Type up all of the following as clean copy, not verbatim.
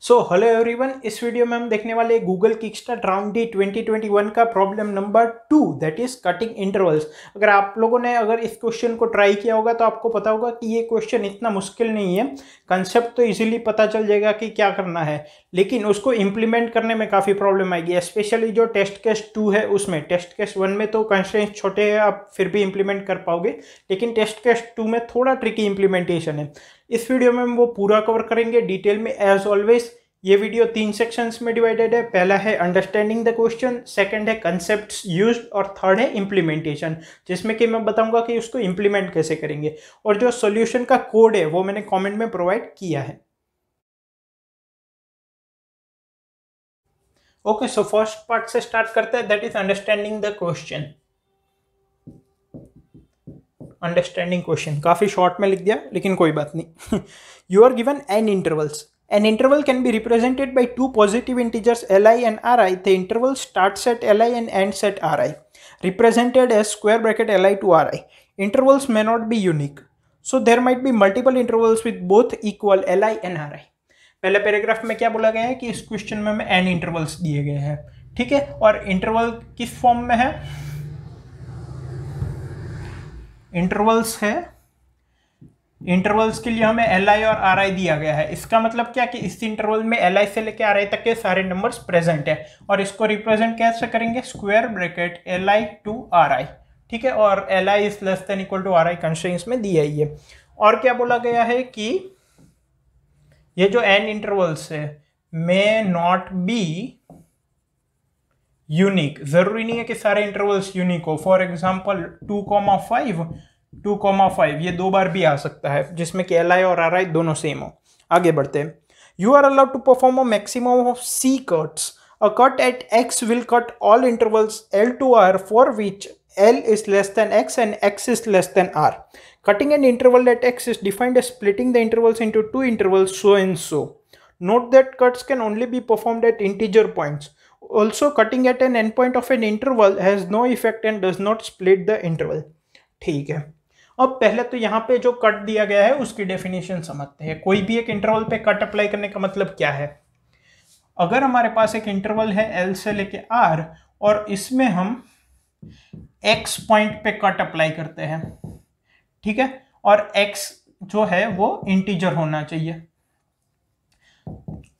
So hello everyone, इस video में हम देखने वाले गूगल किकस्टार्ट राउंड डी 2021 का problem number 2 that is cutting intervals. अगर आप लोगों ने इस क्वेश्चन को ट्राई किया होगा तो आपको पता होगा कि ये क्वेश्चन इतना मुश्किल नहीं है। कंसेप्ट तो इजीली पता चल जाएगा कि क्या करना है, लेकिन उसको इम्प्लीमेंट करने में काफ़ी प्रॉब्लम आएगी। स्पेशली जो टेस्ट केस 2 है उसमें, टेस्ट केस 1 में तो कंस्ट्रेंट्स छोटे हैं, आप फिर भी इम्प्लीमेंट कर पाओगे, लेकिन टेस्ट केस 2 में थोड़ा ट्रिकी इम्प्लीमेंटेशन है। इस वीडियो में हम वो पूरा कवर करेंगे डिटेल में एज ऑलवेज। ये वीडियो 3 सेक्शंस में डिवाइडेड है। पहला है अंडरस्टैंडिंग द क्वेश्चन, सेकंड है कंसेप्ट्स यूज्ड और थर्ड है इम्प्लीमेंटेशन, जिसमें कि मैं बताऊंगा कि उसको इम्प्लीमेंट कैसे करेंगे। और जो सॉल्यूशन का कोड है वो मैंने कमेंट में प्रोवाइड किया है। ओके, सो फर्स्ट पार्ट से स्टार्ट करते हैं, that is understanding the question. Understanding question काफी शॉर्ट में लिख दिया, लेकिन कोई बात नहीं। You are given n intervals. An interval can be represented by two positive integers li and ri. The interval starts at li and ends at ri, represented as square bracket li to ri. Intervals may not be unique, so there might be multiple intervals with both equal li and ri. पहले paragraph में क्या बोला गया है कि इस question में हमें n इंटरवल्स दिए गए हैं, ठीक है, और इंटरवल किस फॉर्म में है? इंटरवल्स है। इंटरवल्स के लिए हमें एल आई और आर आई दिया गया है। इसका मतलब क्या कि इस इंटरवल में एल आई से लेकर आर आई तक के सारे नंबर्स प्रेजेंट है, और इसको रिप्रेजेंट कैसे करेंगे? Square bracket L I to R I, ठीक है, और L I is less than equal to R I constraints में दिया ही है। और क्या बोला गया है कि ये जो एन इंटरवल्स है मे नॉट बी यूनिक। जरूरी नहीं है कि सारे इंटरवल्स यूनिक हो। फॉर एग्जाम्पल 2,5 ये दो बार भी आ सकता है, जिसमें कि एल आई और आर आई दोनों सेम हो। आगे बढ़ते हैं। You are allowed to perform a maximum of C cuts. A cut at X will cut all intervals L to R for which L is less than X and X is less than R. Cutting an interval at X is defined as splitting the intervals into two intervals so and so. Note that cuts can only be performed at integer points. Also, cutting at an endpoint of an interval has no effect and does not split the interval. ठीक है, अब पहले तो यहाँ पे जो cut दिया गया है उसकी डेफिनेशन समझते हैं। कोई भी एक इंटरवल पे कट अप्लाई करने का मतलब क्या है? अगर हमारे पास एक इंटरवल है L से लेके R और इसमें हम X पॉइंट पे कट अप्लाई करते हैं, ठीक है, और X जो है वो इंटीजर होना चाहिए,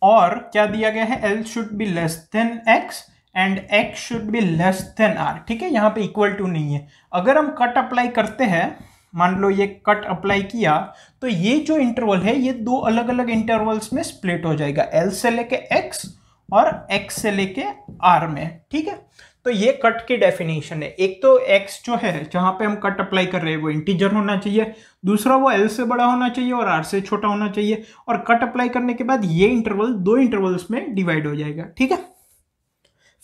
और क्या दिया गया है? L should be less than X and X should be less than R, ठीक है, यहाँ पे इक्वल टू नहीं है। अगर हम कट अप्लाई करते हैं, मान लो ये कट अप्लाई किया, तो ये जो इंटरवल है ये दो अलग अलग इंटरवल्स में स्प्लिट हो जाएगा, L से लेके X और X से लेके R में, ठीक है। तो ये कट की डेफिनेशन है। एक तो X जो है जहां पे हम कट अप्लाई कर रहे हैं वो इंटीजर होना चाहिए, दूसरा वो L से बड़ा होना चाहिए और R से छोटा होना चाहिए, और कट अप्लाई करने के बाद ये इंटरवल दो इंटरवल्स में डिवाइड हो जाएगा, ठीक है।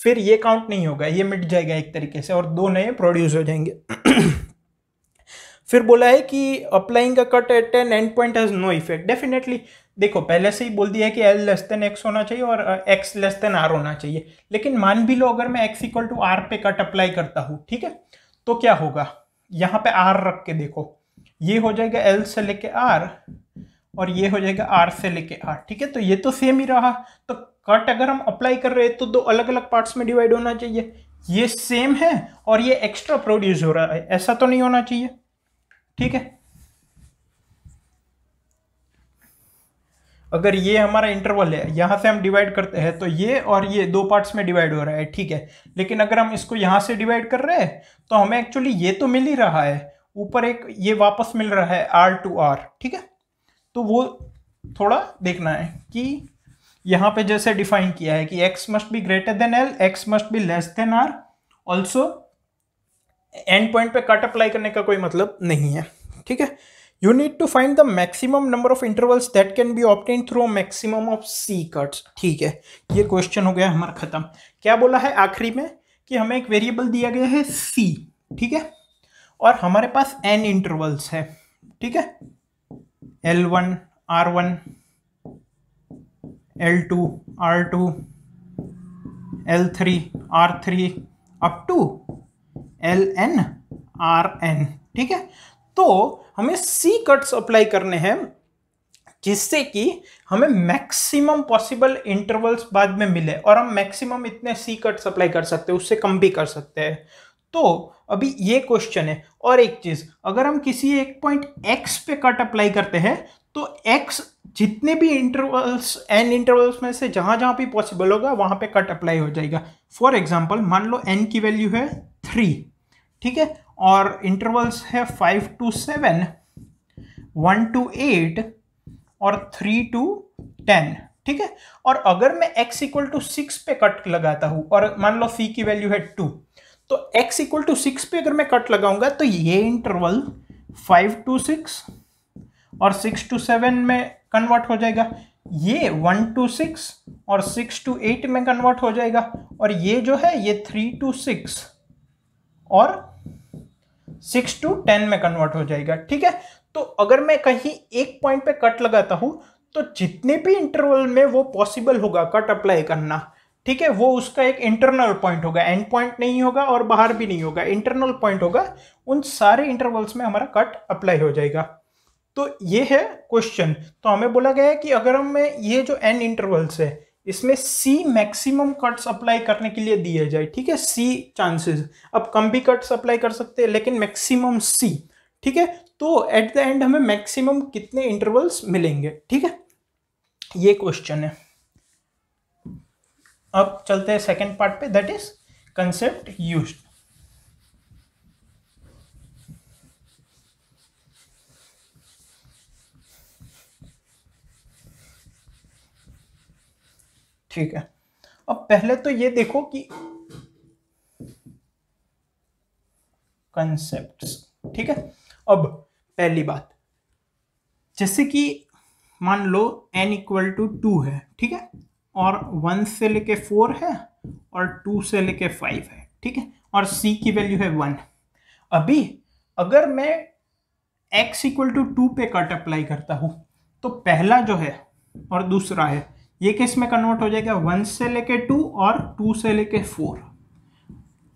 फिर ये काउंट नहीं होगा, ये मिट जाएगा एक तरीके से और दो नए प्रोड्यूस हो जाएंगे। फिर बोला है कि applying a cut at an end point has no effect. Definitely देखो, पहले से ही बोल दिया है कि L लेस देन X होना चाहिए और X लेस देन R होना चाहिए, लेकिन मान भी लो अगर मैं X इक्वल टू R पे कट अप्लाई करता हूं, ठीक है, तो क्या होगा? यहां पे R रख के देखो, ये हो जाएगा L से लेके R और ये हो जाएगा R से लेके R, ठीक है, तो ये तो सेम ही रहा। तो कट अगर हम अप्लाई कर रहे हैं तो दो अलग अलग पार्ट्स में डिवाइड होना चाहिए। ये सेम है और ये एक्स्ट्रा प्रोड्यूस हो रहा है, ऐसा तो नहीं होना चाहिए, ठीक है। अगर ये हमारा इंटरवल है, यहां से हम डिवाइड करते हैं तो ये और ये दो पार्ट्स में डिवाइड हो रहा है, ठीक है, लेकिन अगर हम इसको यहां से डिवाइड कर रहे हैं तो हमें एक्चुअली ये तो मिल ही रहा है, ऊपर एक ये वापस मिल रहा है R टू R, ठीक है। तो वो थोड़ा देखना है कि यहां पे जैसे डिफाइन किया है कि X must be greater than L, X must be less than R। Also and point पे कट अप्लाई करने का कोई मतलब नहीं है, ठीक है। You need to find the maximum number of intervals that can be obtained through a maximum of C cuts, ठीक है। ये क्वेश्चन हो गया हमारा खत्म। क्या बोला है आखिरी में? कि हमें एक वेरिएबल दिया गया है C, ठीक है, और हमारे पास n इंटरवल्स है, ठीक है, L1 R1 L2 R2 L3 R3 up to Ln Rn, ठीक है। तो हमें C कट्स अप्लाई करने हैं जिससे कि हमें मैक्सिमम पॉसिबल इंटरवल्स बाद में मिले और हम मैक्सिमम इतने सी कट्स अप्लाई कर सकते हैं, उससे कम भी कर सकते हैं। तो अभी ये क्वेश्चन है। और एक चीज, अगर हम किसी एक पॉइंट x पे कट अप्लाई करते हैं तो x जितने भी इंटरवल्स n इंटरवल्स में से जहां जहां भी पॉसिबल होगा वहां पे कट अप्लाई हो जाएगा। फॉर एग्जांपल मान लो n की वैल्यू है 3, ठीक है, और इंटरवल्स है 5 to 7, 1 to 8 और 3 to 10, ठीक है। और अगर मैं x इक्वल टू 6 पे कट लगाता हूं और मान लो c की वैल्यू है 2, तो x इक्वल टू 6 पे अगर मैं कट लगाऊंगा तो ये इंटरवल 5 to 6 और 6 to 7 में कन्वर्ट हो जाएगा, ये 1 to 6 और 6 to 8 में कन्वर्ट हो जाएगा, और ये जो है ये 3 to 6 और 6 to 10 में कन्वर्ट हो जाएगा, ठीक है। तो अगर मैं कहीं एक पॉइंट पे कट लगाता हूं तो जितने भी इंटरवल में वो पॉसिबल होगा कट अप्लाई करना, ठीक है, वो उसका एक इंटरनल पॉइंट होगा, एंड पॉइंट नहीं होगा और बाहर भी नहीं होगा, इंटरनल पॉइंट होगा, उन सारे इंटरवल्स में हमारा कट अप्लाई हो जाएगा। तो ये है क्वेश्चन। तो हमें बोला गया है कि अगर हमें ये जो n इंटरवल्स है इसमें c मैक्सिमम कट्स अप्लाई करने के लिए दिए जाए, ठीक है, c चांसेस, अब कम भी कट्स अप्लाई कर सकते हैं लेकिन मैक्सिमम c, ठीक है। तो एट द एंड हमें मैक्सिमम कितने इंटरवल्स मिलेंगे, ठीक है, ये क्वेश्चन है। अब चलते हैं सेकेंड पार्ट पे, दैट इज कंसेप्ट यूज्ड। ठीक है, अब पहले तो ये देखो कि कंसेप्ट्स, ठीक है। अब पहली बात, जैसे कि मान लो n इक्वल टू 2 है, ठीक है, और 1 से लेके 4 है और 2 से लेके 5 है, ठीक है, और c की वैल्यू है 1। अभी अगर मैं x इक्वल टू 2 पे कट अप्लाई करता हूं तो पहला जो है और दूसरा है ये किस में कन्वर्ट हो जाएगा, 1 से लेके 2 और 2 से लेके 4,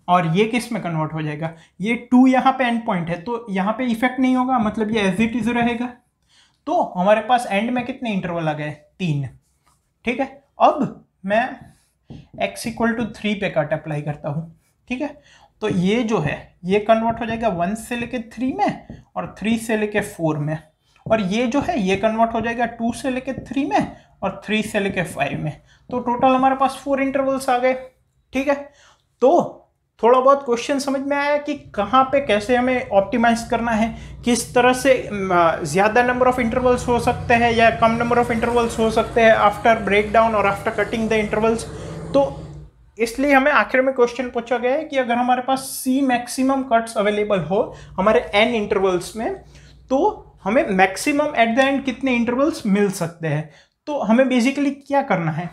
और ये किस में कन्वर्ट हो जाएगा, ये 2 यहाँ पे एंड पॉइंट है तो यहाँ पे इफेक्ट नहीं होगा, मतलब ये एज इट इज रहेगा। तो हमारे पास एंड में कितने इंटरवल आ गए, 3, ठीक है। अब मैं x इक्वल टू 3 पे कट अप्लाई करता हूँ, ठीक है, तो ये जो है ये कन्वर्ट हो जाएगा 1 से लेके 3 में और 3 से लेके 4 में, और ये जो है ये कन्वर्ट हो जाएगा 2 से लेके 3 में और 3 से लेके 5 में। तो टोटल हमारे पास 4 इंटरवल्स आ गए, ठीक है। तो थोड़ा बहुत क्वेश्चन समझ में आया कि कहाँ पे कैसे हमें ऑप्टिमाइज करना है, किस तरह से ज़्यादा नंबर ऑफ इंटरवल्स हो सकते हैं या कम नंबर ऑफ इंटरवल्स हो सकते हैं आफ्टर ब्रेक डाउन और आफ्टर कटिंग द इंटरवल्स। तो इसलिए हमें आखिर में क्वेश्चन पूछा गया है कि अगर हमारे पास c मैक्सिमम कट्स अवेलेबल हो हमारे n इंटरवल्स में तो हमें मैक्सिमम एट द एंड कितने इंटरवल्स मिल सकते हैं। तो हमें बेसिकली क्या करना है,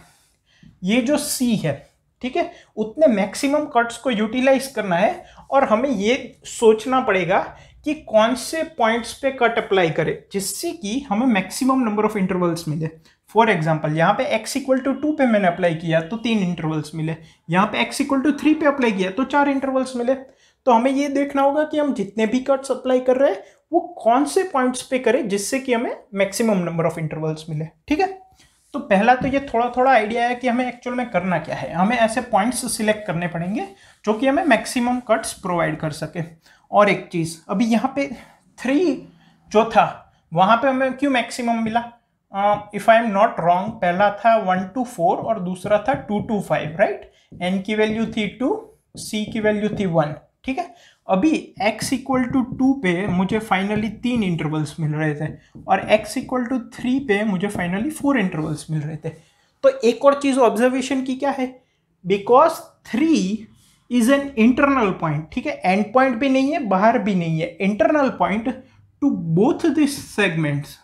ये जो c है, ठीक है, उतने मैक्सिमम कट्स को यूटिलाइज करना है और हमें ये सोचना पड़ेगा कि कौन से पॉइंट्स पे कट अप्लाई करें जिससे कि हमें मैक्सिमम नंबर ऑफ इंटरवल्स मिले। फॉर एग्जांपल यहाँ पे x इक्वल टू 2 पे मैंने अप्लाई किया तो 3 इंटरवल्स मिले, यहाँ पे x इक्वल टू 3 पे अप्लाई किया तो 4 इंटरवल्स मिले। तो हमें ये देखना होगा कि हम जितने भी कट्स अप्लाई कर रहे हैं वो कौन से पॉइंट्स पे करें जिससे कि हमें मैक्सिमम नंबर ऑफ इंटरवल्स मिले, ठीक है। तो पहला तो ये थोड़ा थोड़ा आइडिया है कि हमें एक्चुअल में करना क्या है, हमें ऐसे पॉइंट्स सिलेक्ट करने पड़ेंगे जो कि हमें मैक्सिमम कट्स प्रोवाइड कर सके। और एक चीज़, अभी यहाँ पे 3 जो था वहाँ पे हमें क्यों मैक्सिमम मिला, if I am not wrong पहला था 1 to 4 और दूसरा था 2 to 5, राइट। n की वैल्यू थी 2, c की वैल्यू थी 1, ठीक है। अभी x इक्वल टू 2 पे मुझे फाइनली 3 इंटरवल्स मिल रहे थे और x इक्वल टू 3 पे मुझे फाइनली 4 इंटरवल्स मिल रहे थे। तो एक और चीज़ ऑब्जर्वेशन की क्या है, because 3 is an internal point, ठीक है, एंड पॉइंट भी नहीं है बाहर भी नहीं है, internal point to both this segments.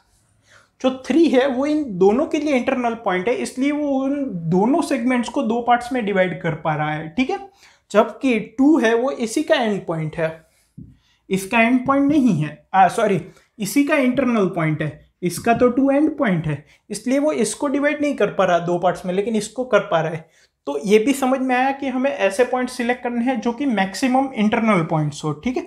जो 3 है वो इन दोनों के लिए इंटरनल पॉइंट है, इसलिए वो उन दोनों सेगमेंट्स को 2 पार्ट्स में डिवाइड कर पा रहा है, ठीक है। जबकि 2 है वो इसी का एंड पॉइंट है, इसका एंड पॉइंट नहीं है, सॉरी इसी का इंटरनल पॉइंट है, इसका तो 2 एंड पॉइंट है, इसलिए वो इसको डिवाइड नहीं कर पा रहा 2 पार्ट्स में, लेकिन इसको कर पा रहा है। तो ये भी समझ में आया कि हमें ऐसे पॉइंट सिलेक्ट करने हैं जो कि मैक्सिमम इंटरनल पॉइंट्स हो, ठीक है।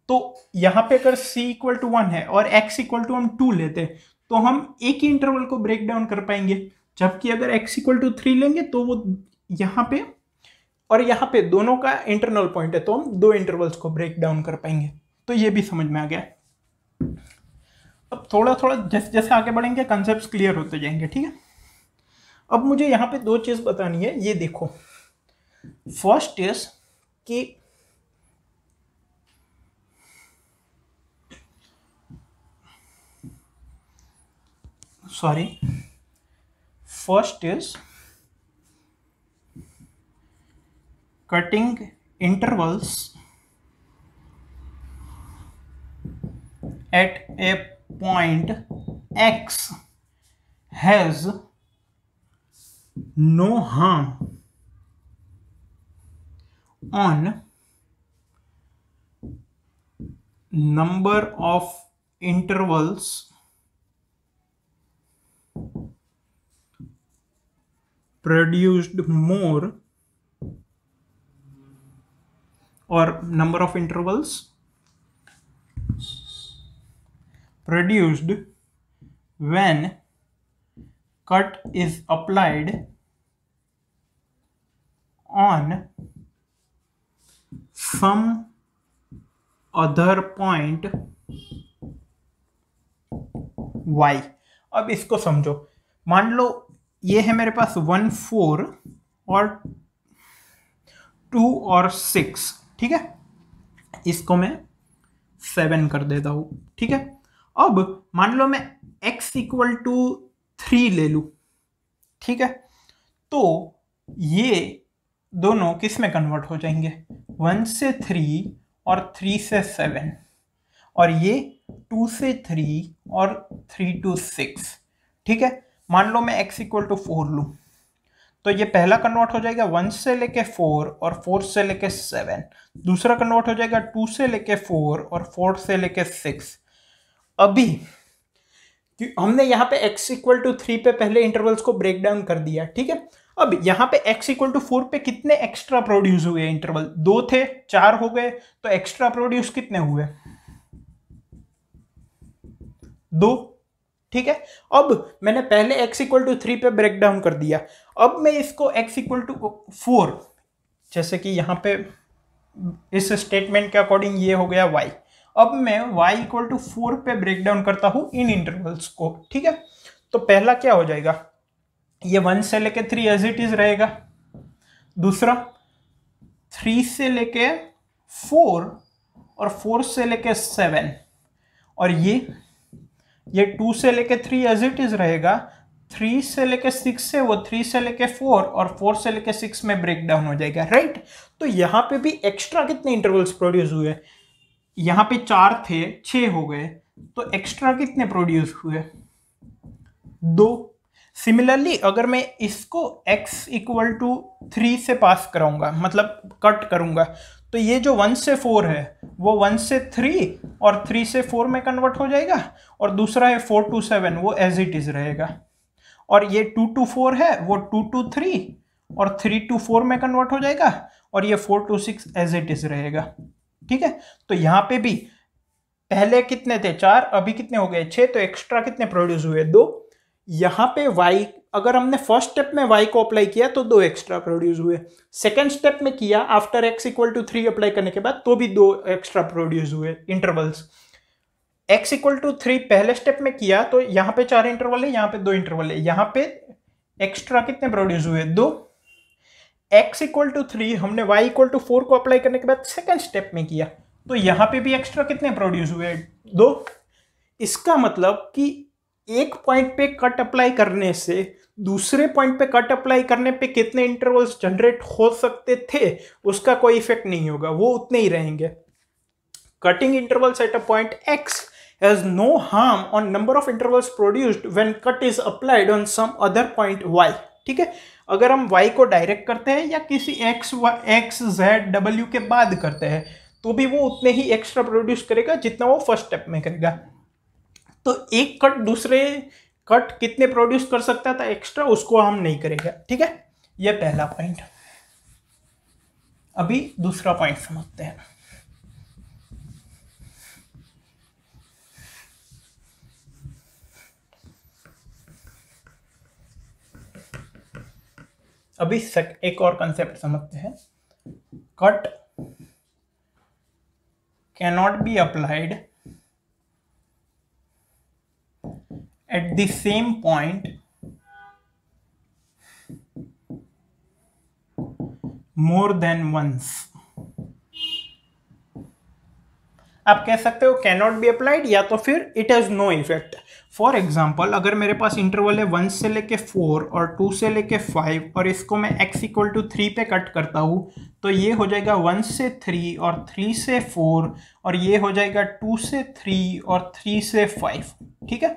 तो यहाँ पे अगर c इक्वल टू 1 है और x इक्वल टू हम 2 लेते तो हम एक ही इंटरवल को ब्रेक डाउन कर पाएंगे, जबकि अगर x इक्वल टू 3 लेंगे तो वो यहाँ पे और यहाँ पे दोनों का इंटरनल पॉइंट है, तो हम दो इंटरवल्स को ब्रेक डाउन कर पाएंगे। तो ये भी समझ में आ गया। अब थोड़ा थोड़ा जैसे जैसे आगे बढ़ेंगे कंसेप्ट क्लियर होते जाएंगे, ठीक है। अब मुझे यहाँ पे दो चीज बतानी है, ये देखो। फर्स्ट इज कि first is cutting intervals at a point x has no harm on number of intervals produced more or number of intervals produced when cut is applied on some other point y। अब इसको समझो, मान लो ये है मेरे पास 1 4 और 2 और 6, ठीक है। इसको मैं 7 कर देता हूं, ठीक है। अब मान लो मैं x इक्वल टू 3 ले लूं, ठीक है। तो ये दोनों किस में कन्वर्ट हो जाएंगे, 1 से 3 और 3 से 7, और ये 2 से 3 और 3 to 6, ठीक है। मान लो मैं x इक्वल टू 4 लूं, तो ये पहला कन्वर्ट हो जाएगा 1 से लेके 4 और 4 से लेके 7, दूसरा कन्वर्ट हो जाएगा 2 से लेके 4 और 4 से लेके 6। अभी हमने यहाँ पे x इक्वल टू 3 पे पहले इंटरवल्स को ब्रेक डाउन कर दिया, ठीक है। अब यहाँ पे x इक्वल टू 4 पे कितने एक्स्ट्रा प्रोड्यूस हुए इंटरवल, 2 थे 4 हो गए, तो एक्स्ट्रा प्रोड्यूस कितने हुए, 2, ठीक है। अब मैंने पहले x इक्वल टू 3 पे ब्रेक डाउन कर दिया, अब मैं इसको x इक्वल टू 4, जैसे कि यहाँ पे इस स्टेटमेंट के अकॉर्डिंग ये हो गया y, अब मैं y इक्वल टू 4 पे ब्रेक डाउन करता हूं इन इंटरवल्स को, ठीक है। तो पहला क्या हो जाएगा, ये 1 से लेके 3 एज इट इज रहेगा, दूसरा 3 से लेके 4 और 4 से लेके 7, और ये 2 से लेके 3 एज इट इज रहेगा, 3 से लेके 6 से वो 3 से लेके 4 और 4 से लेके 6 में ब्रेक डाउन हो जाएगा, राइट। तो यहाँ पे भी एक्स्ट्रा कितने इंटरवल्स प्रोड्यूस हुए, यहाँ पे 4 थे 6 हो गए, तो एक्स्ट्रा कितने प्रोड्यूस हुए, 2। सिमिलरली अगर मैं इसको x इक्वल टू 3 से पास कराऊंगा, मतलब कट करूंगा, तो ये जो 1 से 4 है वो 1 से 3 और 3 से 4 में कन्वर्ट हो जाएगा, और दूसरा है 4 to 7 वो एज इट इज रहेगा, और ये 2 to 4 है वो 2 to 3 और 3 to 4 में कन्वर्ट हो जाएगा, और ये 4 to 6 एज इट इज रहेगा, ठीक है। तो यहाँ पे भी पहले कितने थे 4, अभी कितने हो गए 6, तो एक्स्ट्रा कितने प्रोड्यूस हुए 2। यहाँ पे y, अगर हमने फर्स्ट स्टेप में y को अप्लाई किया तो 2 एक्स्ट्रा प्रोड्यूस हुए, सेकंड स्टेप में किया after x equal to 3 apply करने के बाद तो भी 2 एक्स्ट्रा प्रोड्यूस हुए इंटरवल्स। x इक्वल टू 3 पहले स्टेप में किया तो यहाँ पे 4 इंटरवल है, यहाँ पे 2 इंटरवल है, यहाँ पे एक्स्ट्रा कितने प्रोड्यूस हुए 2। x इक्वल टू 3 हमने y इक्वल टू 4 को अप्लाई करने के बाद सेकंड स्टेप में किया, तो यहाँ पे भी एक्स्ट्रा कितने प्रोड्यूस हुए 2। इसका मतलब कि एक पॉइंट पे कट अप्लाई करने से दूसरे पॉइंट पे कट अप्लाई करने पे कितने इंटरवल्स जनरेट हो सकते थे उसका कोई इफेक्ट नहीं होगा, वो उतने ही रहेंगे। Cutting intervals at a point x has no harm on number of intervals produced when cut is applied on some other point y, ठीक है। अगर हम y को डायरेक्ट करते हैं या किसी x z w के बाद करते हैं तो भी वो उतने ही एक्स्ट्रा प्रोड्यूस करेगा जितना वो फर्स्ट स्टेप में करेगा। तो एक कट दूसरे कट कितने प्रोड्यूस कर सकता था एक्स्ट्रा, उसको हम नहीं करेंगे, ठीक है। ये पहला पॉइंट। अभी दूसरा पॉइंट समझते हैं। अभी एक और कंसेप्ट समझते हैं। Cut cannot be applied at the same point more than once. आप कह सकते हो कैनॉट बी अप्लाइड या तो फिर it has no effect. For example, अगर मेरे पास इंटरवल है 1 से लेके 4 और 2 से लेके 5 और इसको मैं x इक्वल टू 3 पे कट करता हूँ तो ये हो जाएगा 1 से 3 और 3 से 4 और ये हो जाएगा 2 से 3 और 3 से 5। ठीक है,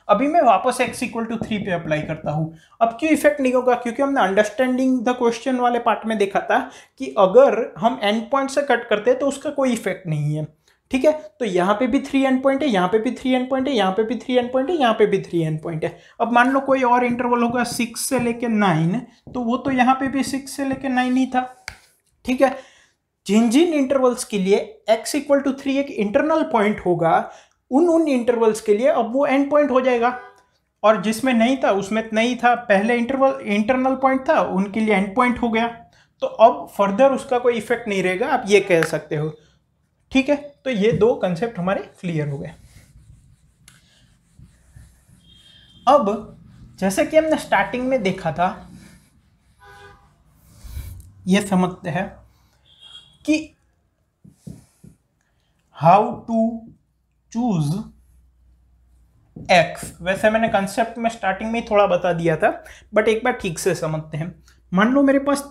अभी मैं वापस x इक्वल टू 3 पे अप्लाई करता हूँ। अब क्यों इफेक्ट नहीं होगा? क्योंकि हमने अंडरस्टैंडिंग द क्वेश्चन वाले पार्ट में देखा था कि अगर हम एंड पॉइंट से कट करते हैं तो उसका कोई इफेक्ट नहीं है। ठीक है, तो यहाँ पे भी 3 एंड पॉइंट है, यहाँ पे भी 3 एंड पॉइंट है, यहाँ पे भी 3 एंड पॉइंट है, यहाँ पे भी 3 एंड पॉइंट है। अब मान लो कोई और इंटरवल होगा 6 से लेके 9, तो वो तो यहाँ पे भी 6 से लेके 9 ही था। ठीक है, जिन जिन इंटरवल्स के लिए x इक्वल टू 3 एक इंटरनल पॉइंट होगा, उन इंटरवल्स के लिए अब वो एंड पॉइंट हो जाएगा, और जिसमें नहीं था उसमें नहीं था, पहले इंटरनल पॉइंट था, उनके लिए एंड पॉइंट हो गया। तो अब फर्दर उसका कोई इफेक्ट नहीं रहेगा, आप ये कह सकते हो। ठीक है, तो ये दो कंसेप्ट हमारे क्लियर हो गए। अब जैसे कि हमने स्टार्टिंग में देखा था, ये समझते हैं कि हाउ टू चूज x। वैसे मैंने कंसेप्ट में स्टार्टिंग में ही थोड़ा बता दिया था, बट एक बार ठीक से समझते हैं। मान लो मेरे पास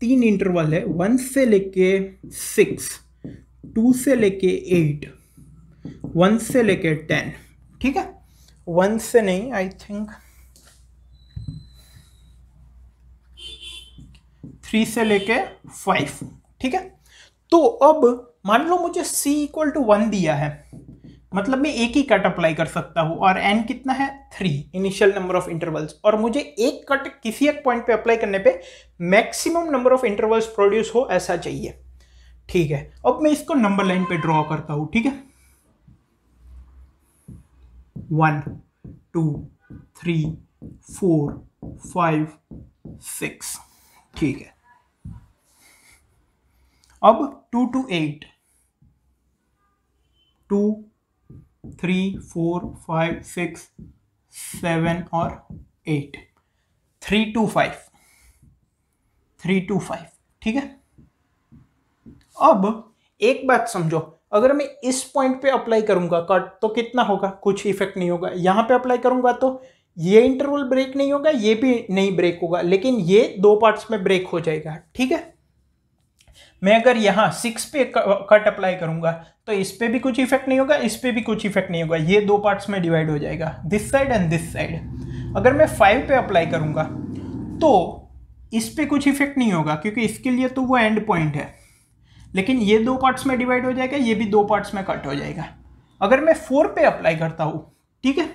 3 इंटरवल है, 1 से लेके 6, 2 से लेके 8, 1 से लेके 10। ठीक है, 1 से नहीं, आई थिंक 3 से लेके 5। ठीक है, तो अब मान लो मुझे c इक्वल टू 1 दिया है, मतलब मैं एक ही कट अप्लाई कर सकता हूं, और n कितना है 3, इनिशियल नंबर ऑफ इंटरवल्स, और मुझे एक कट किसी एक पॉइंट पे अप्लाई करने पे maximum number of intervals produce हो ऐसा चाहिए। ठीक है, अब मैं इसको नंबर लाइन पे ड्रॉ करता हूं। ठीक है, 1 2 3 4 5 6। ठीक है, अब 2 to 8, 2 3 4 5 6 7 और 8, 3 to 5, 3 to 5। ठीक है, अब एक बात समझो, अगर मैं इस पॉइंट पे अप्लाई करूंगा कट तो कितना होगा? कुछ इफेक्ट नहीं होगा। यहां पे अप्लाई करूंगा तो ये इंटरवल ब्रेक नहीं होगा, ये भी नहीं ब्रेक होगा, लेकिन ये दो पार्ट्स में ब्रेक हो जाएगा। ठीक है, मैं अगर यहाँ 6 पे कट अप्लाई करूंगा तो इस पे भी कुछ इफेक्ट नहीं होगा, इस पे भी कुछ इफेक्ट नहीं होगा, ये दो पार्ट्स में डिवाइड हो जाएगा, this side and this side. अगर मैं 5 पे अप्लाई करूंगा तो इस पे कुछ इफेक्ट नहीं होगा, क्योंकि इसके लिए तो वो एंड पॉइंट है, लेकिन ये दो पार्ट्स में डिवाइड हो जाएगा, ये भी दो पार्ट्स में कट हो जाएगा। अगर मैं 4 पे अप्लाई करता हूं, ठीक है,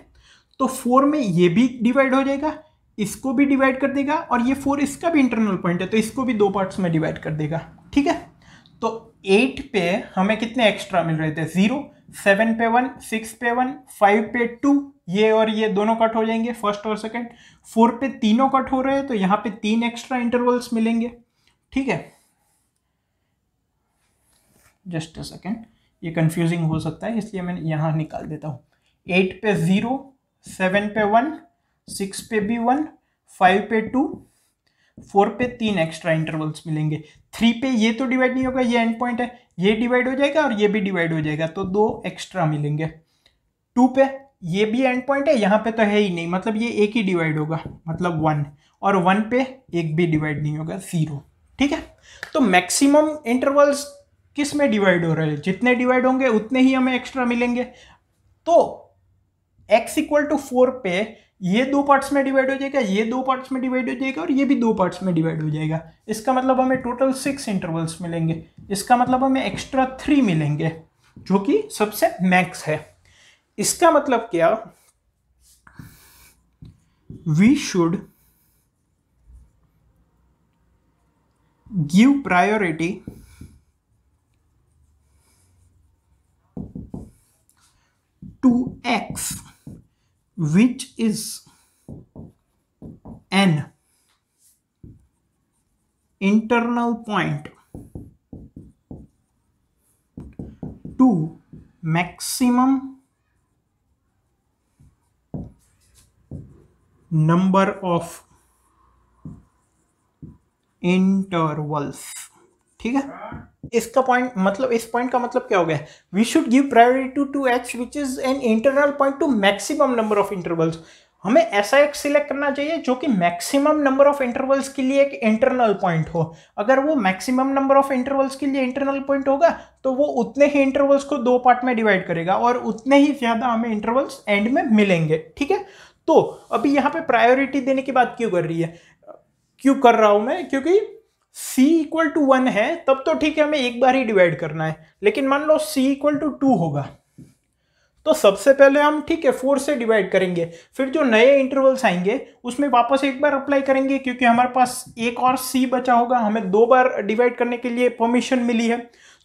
तो 4 में ये भी डिवाइड हो जाएगा, इसको भी डिवाइड कर देगा, और ये 4 इसका भी इंटरनल पॉइंट है तो इसको भी दो पार्ट्स में डिवाइड कर देगा। ठीक है, तो 8 पे हमें कितने एक्स्ट्रा मिल रहे थे? 0, 7 पे 1, 6 पे 1, 5 पे 2, ये और ये दोनों कट हो जाएंगे, फर्स्ट और सेकंड। 4 पे तीनों कट हो रहे हैं तो यहाँ पे 3 एक्स्ट्रा इंटरवल्स मिलेंगे। ठीक है, जस्ट अ सेकेंड, ये कंफ्यूजिंग हो सकता है इसलिए मैं यहाँ निकाल देता हूँ। 8 पे 0, 7 पे 1, 6 पे भी 1, 5 पे 2, 4 पे 3 एक्स्ट्रा इंटरवल्स मिलेंगे। 3 पे ये तो डिवाइड नहीं होगा, ये एंड पॉइंट है, ये डिवाइड हो जाएगा और ये भी डिवाइड हो जाएगा, तो 2 एक्स्ट्रा मिलेंगे। 2 पे ये भी एंड पॉइंट है, यहाँ पे तो है ही नहीं, मतलब ये एक ही डिवाइड होगा, मतलब 1, और 1 पे एक भी डिवाइड नहीं होगा, 0। ठीक है, तो मैक्सिमम इंटरवल्स किस में डिवाइड हो रहे हैं? जितने डिवाइड होंगे उतने ही हमें एक्स्ट्रा मिलेंगे। तो x इक्वल टू 4 पे ये दो पार्ट्स में डिवाइड हो जाएगा, ये दो पार्ट्स में डिवाइड हो जाएगा, और ये भी दो पार्ट्स में डिवाइड हो जाएगा। इसका मतलब हमें टोटल 6 इंटरवल्स मिलेंगे। इसका मतलब हमें एक्स्ट्रा 3 मिलेंगे, जो कि सबसे मैक्स है। इसका मतलब क्या? We should give priority to x which is n internal point to maximum number of intervals। ठीक है, इसका पॉइंट मतलब इस पॉइंट का मतलब क्या हो गया, we should give priority to x which is an internal point to maximum number of intervals. हमें ऐसा एक सिलेक्ट करना चाहिए जो कि मैक्सिमम नंबर ऑफ इंटरवल्स के लिए एक इंटरनल पॉइंट हो। अगर वो मैक्सिमम नंबर ऑफ इंटरवल्स के लिए इंटरनल पॉइंट होगा तो वो उतने ही इंटरवल्स को दो पार्ट में डिवाइड करेगा और उतने ही ज्यादा हमें इंटरवल्स एंड में मिलेंगे। ठीक है, तो अभी यहाँ पे प्रायोरिटी देने की बात क्यों कर रही है, क्यों कर रहा हूं मैं, क्योंकि c इक्वल टू 1 है तब तो ठीक है, हमें एक बार ही डिवाइड करना है। लेकिन मान लो c इक्वल टू 2 होगा तो सबसे पहले हम ठीक है 4 से डिवाइड करेंगे, फिर जो नए इंटरवल्स आएंगे उसमें वापस एक बार अप्लाई करेंगे क्योंकि हमारे पास एक और c बचा होगा, हमें दो बार डिवाइड करने के लिए परमिशन मिली है।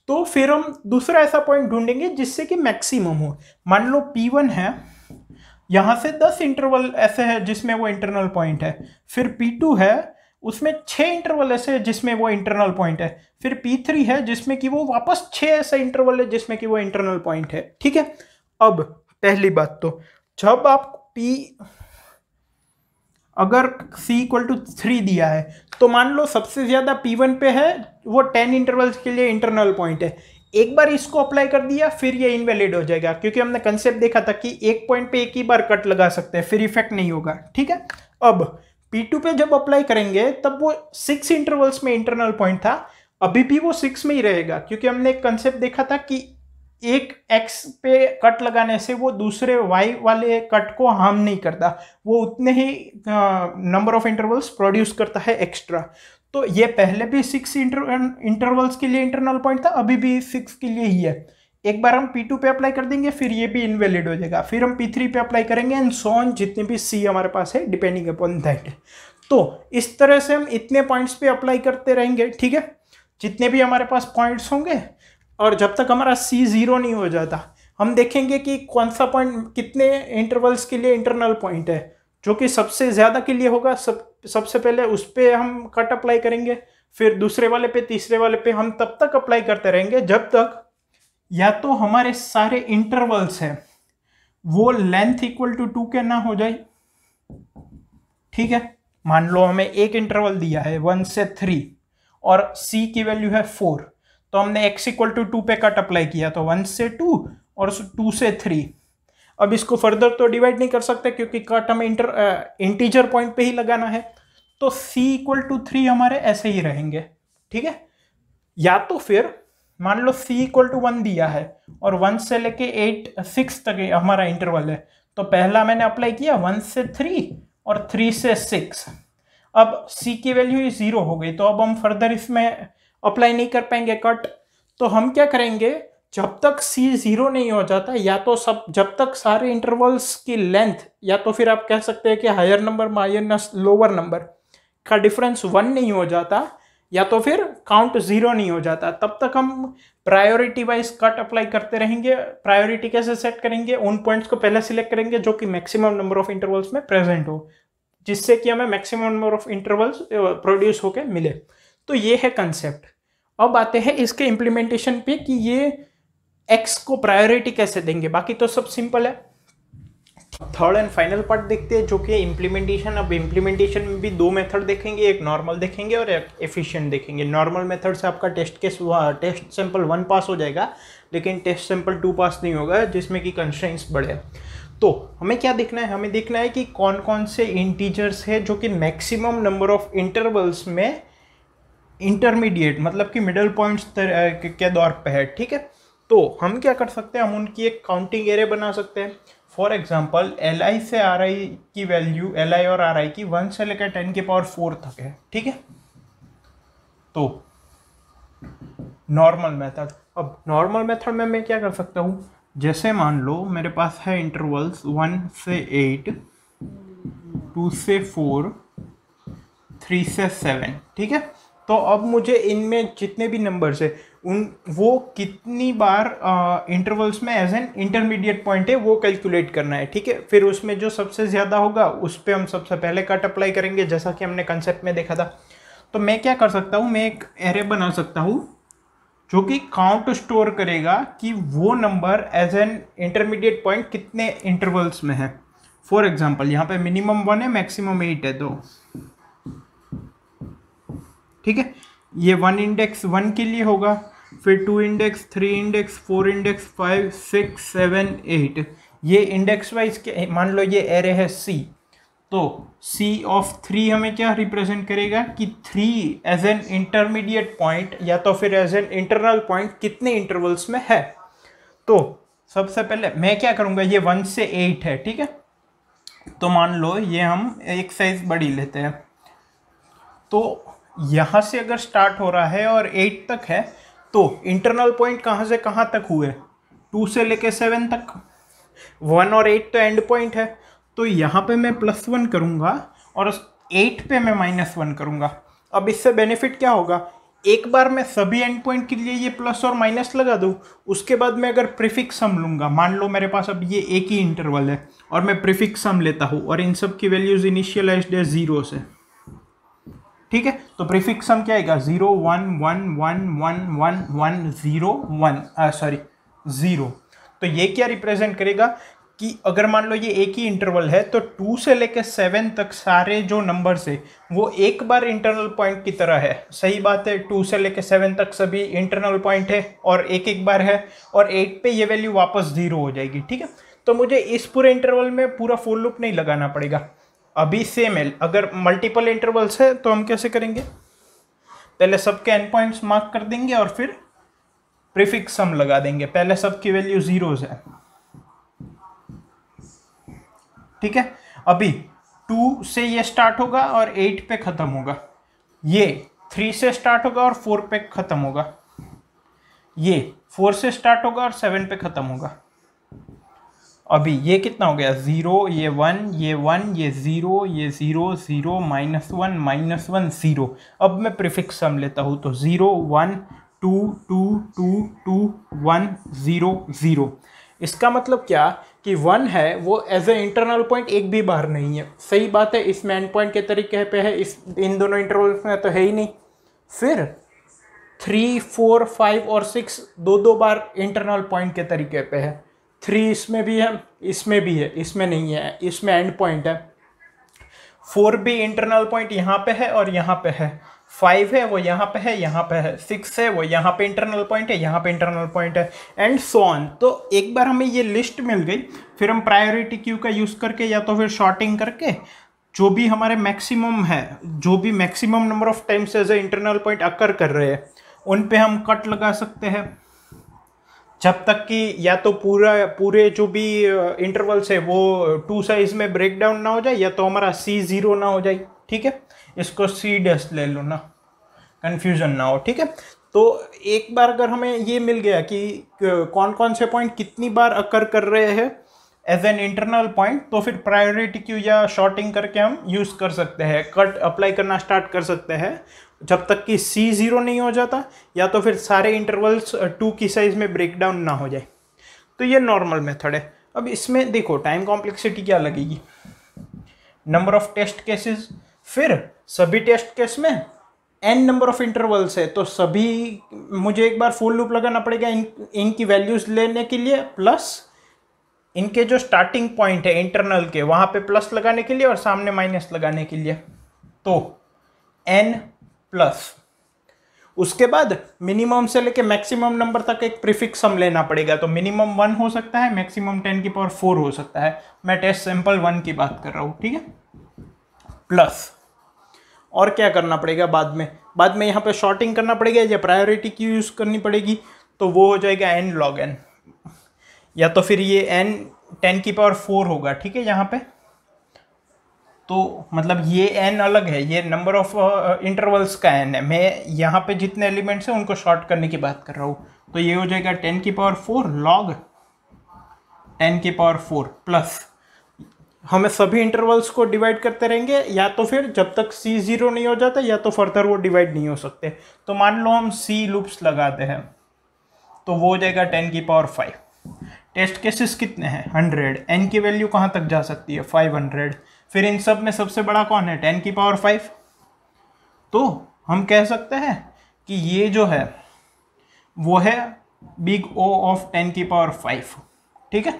तो फिर हम दूसरा ऐसा पॉइंट ढूंढेंगे जिससे कि मैक्सिमम हो। मान लो P1 है, यहां से 10 इंटरवल ऐसे है जिसमें वो इंटरनल पॉइंट है, फिर P2 है उसमें 6 इंटरवल ऐसे है जिसमें वो इंटरनल पॉइंट है, फिर P3 है जिसमें कि वो वापस 6 ऐसे इंटरवल है जिसमें कि वो इंटरनल पॉइंट है। ठीक है, अब पहली बात तो जब आप अगर c इक्वल टू 3 दिया है तो मान लो सबसे ज्यादा P1 पे है, वो 10 इंटरवल्स के लिए इंटरनल पॉइंट है। एक बार इसको अप्लाई कर दिया फिर ये इनवैलिड हो जाएगा क्योंकि हमने कंसेप्ट देखा था कि एक पॉइंट पे एक ही बार कट लगा सकते हैं, फिर इफेक्ट नहीं होगा। ठीक है, अब P2 पे जब अप्लाई करेंगे तब वो 6 इंटरवल्स में इंटरनल पॉइंट था, अभी भी वो 6 में ही रहेगा क्योंकि हमने एक कंसेप्ट देखा था कि एक x पे कट लगाने से वो दूसरे y वाले कट को हार्म नहीं करता, वो उतने ही नंबर ऑफ इंटरवल्स प्रोड्यूस करता है एक्स्ट्रा। तो ये पहले भी 6 इंटरवल्स के लिए इंटरनल पॉइंट था, अभी भी 6 के लिए ही है। एक बार हम P2 पे अप्लाई कर देंगे फिर ये भी इनवैलिड हो जाएगा, फिर हम P3 पे अप्लाई करेंगे एंड सो ऑन, जितने भी C हमारे पास है डिपेंडिंग अपॉन दैट। तो इस तरह से हम इतने पॉइंट्स पे अप्लाई करते रहेंगे। ठीक है, जितने भी हमारे पास पॉइंट्स होंगे और जब तक हमारा C 0 नहीं हो जाता हम देखेंगे कि कौन सा पॉइंट कितने इंटरवल्स के लिए इंटरनल पॉइंट है, जो कि सबसे ज़्यादा के लिए होगा सबसे पहले उस पर हम कट अप्लाई करेंगे, फिर दूसरे वाले पे, तीसरे वाले पे, हम तब तक अप्लाई करते रहेंगे जब तक या तो हमारे सारे इंटरवल्स हैं वो लेंथ इक्वल टू 2 के ना हो जाए। ठीक है, मान लो हमें एक इंटरवल दिया है 1 से 3 और C की वैल्यू है 4, तो हमने x इक्वल टू 2 पे कट अप्लाई किया तो 1 से 2 और 2 से 3। अब इसको फर्दर तो डिवाइड नहीं कर सकते क्योंकि कट हमें इंटीजर पॉइंट पे ही लगाना है, तो C इक्वल टू 3 हमारे ऐसे ही रहेंगे। ठीक है, या तो फिर मान लो C इक्वल टू 1 दिया है और 1 से लेके 6 तक हमारा इंटरवल है, तो पहला मैंने अप्लाई किया 1 से 3 और 3 से 6। अब C की वैल्यू 0 हो गई तो अब हम फर्दर इसमें अप्लाई नहीं कर पाएंगे कट। तो हम क्या करेंगे, जब तक C 0 नहीं हो जाता या तो जब तक सारे इंटरवल्स की लेंथ या तो फिर आप कह सकते हैं कि higher number minus lower number का डिफरेंस 1 नहीं हो जाता या तो फिर काउंट 0 नहीं हो जाता, तब तक हम प्रायोरिटी वाइज कट अप्लाई करते रहेंगे। प्रायोरिटी कैसे सेट करेंगे, उन पॉइंट्स को पहले सिलेक्ट करेंगे जो कि मैक्सिमम नंबर ऑफ इंटरवल्स में प्रेजेंट हो, जिससे कि हमें maximum number of intervals produce होके मिले। तो ये है कंसेप्ट। अब आते हैं इसके इम्प्लीमेंटेशन पे कि ये x को प्रायोरिटी कैसे देंगे, बाकी तो सब सिंपल है। थर्ड एंड फाइनल पार्ट देखते हैं जो कि इम्प्लीमेंटेशन। अब इम्प्लीमेंटेशन में भी दो मेथड देखेंगे, एक नॉर्मल देखेंगे और एक एफिशिएंट देखेंगे। नॉर्मल मेथड से आपका टेस्ट सैंपल 1 पास हो जाएगा लेकिन टेस्ट सैंपल 2 पास नहीं होगा, जिसमें कि कंस्ट्रेंट्स बढ़े। तो हमें क्या देखना है, हमें देखना है कि कौन कौन से इंटीजर्स है जो कि मैक्सिमम नंबर ऑफ इंटरवल्स में इंटरमीडिएट मतलब कि मिडल पॉइंट्स के दौर पे है। ठीक है, तो हम क्या कर सकते हैं, हम उनकी एक काउंटिंग एरे बना सकते हैं। फॉर एग्जांपल Li से Ri की वैल्यू, Li और Ri की 1 से लेकर 10 की पावर 4 तक है। ठीक है, तो नॉर्मल मेथड। अब नॉर्मल मेथड में मैं क्या कर सकता हूँ, जैसे मान लो मेरे पास है इंटरवल्स 1 से 8, 2 से 4, 3 से 7। ठीक है, तो अब मुझे इनमें जितने भी नंबर्स है वो कितनी बार इंटरवल्स में एज एन इंटरमीडिएट पॉइंट है वो कैलकुलेट करना है। ठीक है, फिर उसमें जो सबसे ज़्यादा होगा उस पर हम सबसे पहले कट अप्लाई करेंगे, जैसा कि हमने कंसेप्ट में देखा था। तो मैं क्या कर सकता हूँ, मैं एक एरे बना सकता हूँ जो कि काउंट स्टोर करेगा कि वो number as an intermediate point कितने इंटरवल्स में है। फॉर एग्जाम्पल यहाँ पे मिनिमम 1 है, मैक्सिमम 8 है, तो ठीक है, ये 1 इंडेक्स 1 के लिए होगा, फिर 2 इंडेक्स, 3 इंडेक्स, 4 इंडेक्स, 5, 6, 7, 8, ये इंडेक्स वाइज के, मान लो ये एरे है C, तो C ऑफ 3 हमें क्या रिप्रेजेंट करेगा कि 3 एज एन इंटरमीडिएट पॉइंट या तो फिर एज एन इंटरनल पॉइंट कितने इंटरवल्स में है। तो सबसे पहले मैं क्या करूँगा, ये 1 से 8 है, ठीक है, तो मान लो ये हम एक साइज बड़ी लेते हैं, तो यहाँ से अगर स्टार्ट हो रहा है और 8 तक है, तो इंटरनल पॉइंट कहाँ से कहाँ तक हुए, 2 से लेके 7 तक, 1 और 8 तो एंड पॉइंट है, तो यहाँ पे मैं +1 करूँगा और 8 पे मैं -1 करूँगा। अब इससे बेनिफिट क्या होगा, एक बार मैं सभी एंड पॉइंट के लिए ये प्लस और माइनस लगा दूँ, उसके बाद मैं अगर प्रीफिक्स सम लूँगा, मान लो मेरे पास अब ये एक ही इंटरवल है और मैं प्रीफिक्स सम लेता हूँ और इन सब की वैल्यूज इनिशियलाइज्ड है 0 से, ठीक है, तो प्रीफिक्स सम क्या आएगा, 0 1 1 1 1 1 1 0 1 सॉरी 0। तो ये क्या रिप्रेजेंट करेगा कि अगर मान लो ये एक ही इंटरवल है, तो 2 से लेकर 7 तक सारे जो नंबर्स है वो एक बार इंटरनल पॉइंट की तरह है। सही बात है, 2 से लेकर 7 तक सभी इंटरनल पॉइंट है और एक एक बार है, और 8 पे ये वैल्यू वापस 0 हो जाएगी, ठीक है। तो मुझे इस पूरे इंटरवल में पूरा फुल लूप नहीं लगाना पड़ेगा। अभी सेम है, अगर मल्टीपल इंटरवल्स है तो हम कैसे करेंगे, पहले सबके एंड पॉइंट्स मार्क कर देंगे और फिर प्रीफिक्स सम लगा देंगे। पहले सबकी वैल्यू 0 है, ठीक है। अभी 2 से ये स्टार्ट होगा और 8 पे खत्म होगा, ये 3 से स्टार्ट होगा और 4 पे खत्म होगा, ये 4 से स्टार्ट होगा और 7 पे खत्म होगा। अभी ये कितना हो गया, 0, ये 1, ये 1, ये 0, ये 0 0 -1 -1 0। अब मैं प्रीफिक्स सम लेता हूँ, तो 0 1 2 2 2 2 1 0 0। इसका मतलब क्या कि 1 है वो एज ए इंटरनल पॉइंट एक भी बार नहीं है। सही बात है, इसमें एंड पॉइंट के तरीके पे है, इन दोनों इंटरवल्स में तो है ही नहीं। फिर 3 4 5 और 6 दो बार इंटरनल पॉइंट के तरीके पे है। 3 इसमें भी है, इसमें भी है, इसमें नहीं है, इसमें एंड पॉइंट है। 4 भी इंटरनल पॉइंट यहाँ पे है और यहाँ पे है। 5 है वो यहाँ पे है, यहाँ पे है। 6 है वो यहाँ पे इंटरनल पॉइंट है, यहाँ पे इंटरनल पॉइंट है, एंड सो ऑन। तो एक बार हमें ये लिस्ट मिल गई, फिर हम प्रायोरिटी क्यू का यूज़ करके या तो फिर शॉर्टिंग करके जो भी हमारे मैक्सिमम है, जो भी maximum number of times as a internal point occur कर रहे हैं, उन पे हम कट लगा सकते हैं, जब तक कि या तो पूरे जो भी इंटरवल्स है वो 2 साइज में ब्रेक डाउन ना हो जाए, या तो हमारा C 0 ना हो जाए, ठीक है। इसको C' ले लो ना, कंफ्यूजन ना हो, ठीक है। तो एक बार अगर हमें ये मिल गया कि कौन कौन से पॉइंट कितनी बार अकर कर रहे हैं एज एन इंटरनल पॉइंट, तो फिर प्रायोरिटी क्यू या शॉर्टिंग करके हम यूज़ कर सकते हैं, कट अप्लाई करना स्टार्ट कर सकते हैं जब तक कि C 0 नहीं हो जाता, या तो फिर सारे इंटरवल्स 2 की साइज में ब्रेक डाउन ना हो जाए। तो ये नॉर्मल मेथड है। अब इसमें देखो टाइम कॉम्प्लेक्सिटी क्या लगेगी, नंबर ऑफ टेस्ट केसेस, फिर सभी टेस्ट केस में n नंबर ऑफ इंटरवल्स है, तो सभी मुझे एक बार फुल लूप लगाना पड़ेगा इनकी वैल्यूज लेने के लिए, प्लस इनके जो स्टार्टिंग पॉइंट है इंटरनल के वहाँ पे प्लस लगाने के लिए और सामने माइनस लगाने के लिए, तो n प्लस उसके बाद मिनिमम से लेके मैक्सिमम नंबर तक एक प्रीफिक्स सम लेना पड़ेगा। तो मिनिमम 1 हो सकता है, मैक्सिमम 10⁴ हो सकता है। मैं टेस्ट सैंपल 1 की बात कर रहा हूँ, ठीक है। प्लस और क्या करना पड़ेगा बाद में यहाँ पे शॉर्टिंग करना पड़ेगा या प्रायोरिटी की यूज़ करनी पड़ेगी, तो वो हो जाएगा n log n, या तो फिर ये n 10⁴ होगा, ठीक है। यहाँ पे तो मतलब ये n अलग है, ये नंबर ऑफ इंटरवल्स का n है, मैं यहाँ पे जितने एलिमेंट्स हैं उनको शॉर्ट करने की बात कर रहा हूँ। तो ये हो जाएगा 10⁴ log 10⁴, प्लस हमें सभी इंटरवल्स को डिवाइड करते रहेंगे, या तो फिर जब तक C 0 नहीं हो जाता, या तो फर्दर वो डिवाइड नहीं हो सकते। तो मान लो हम C लूप्स लगाते हैं, तो वो हो जाएगा 10⁵। टेस्ट केसेस कितने हैं, 100। n की वैल्यू कहाँ तक जा सकती है, 500। फिर इन सब में सबसे बड़ा कौन है, 10⁵। तो हम कह सकते हैं कि ये जो है वो है बिग O ऑफ 10⁵, ठीक है,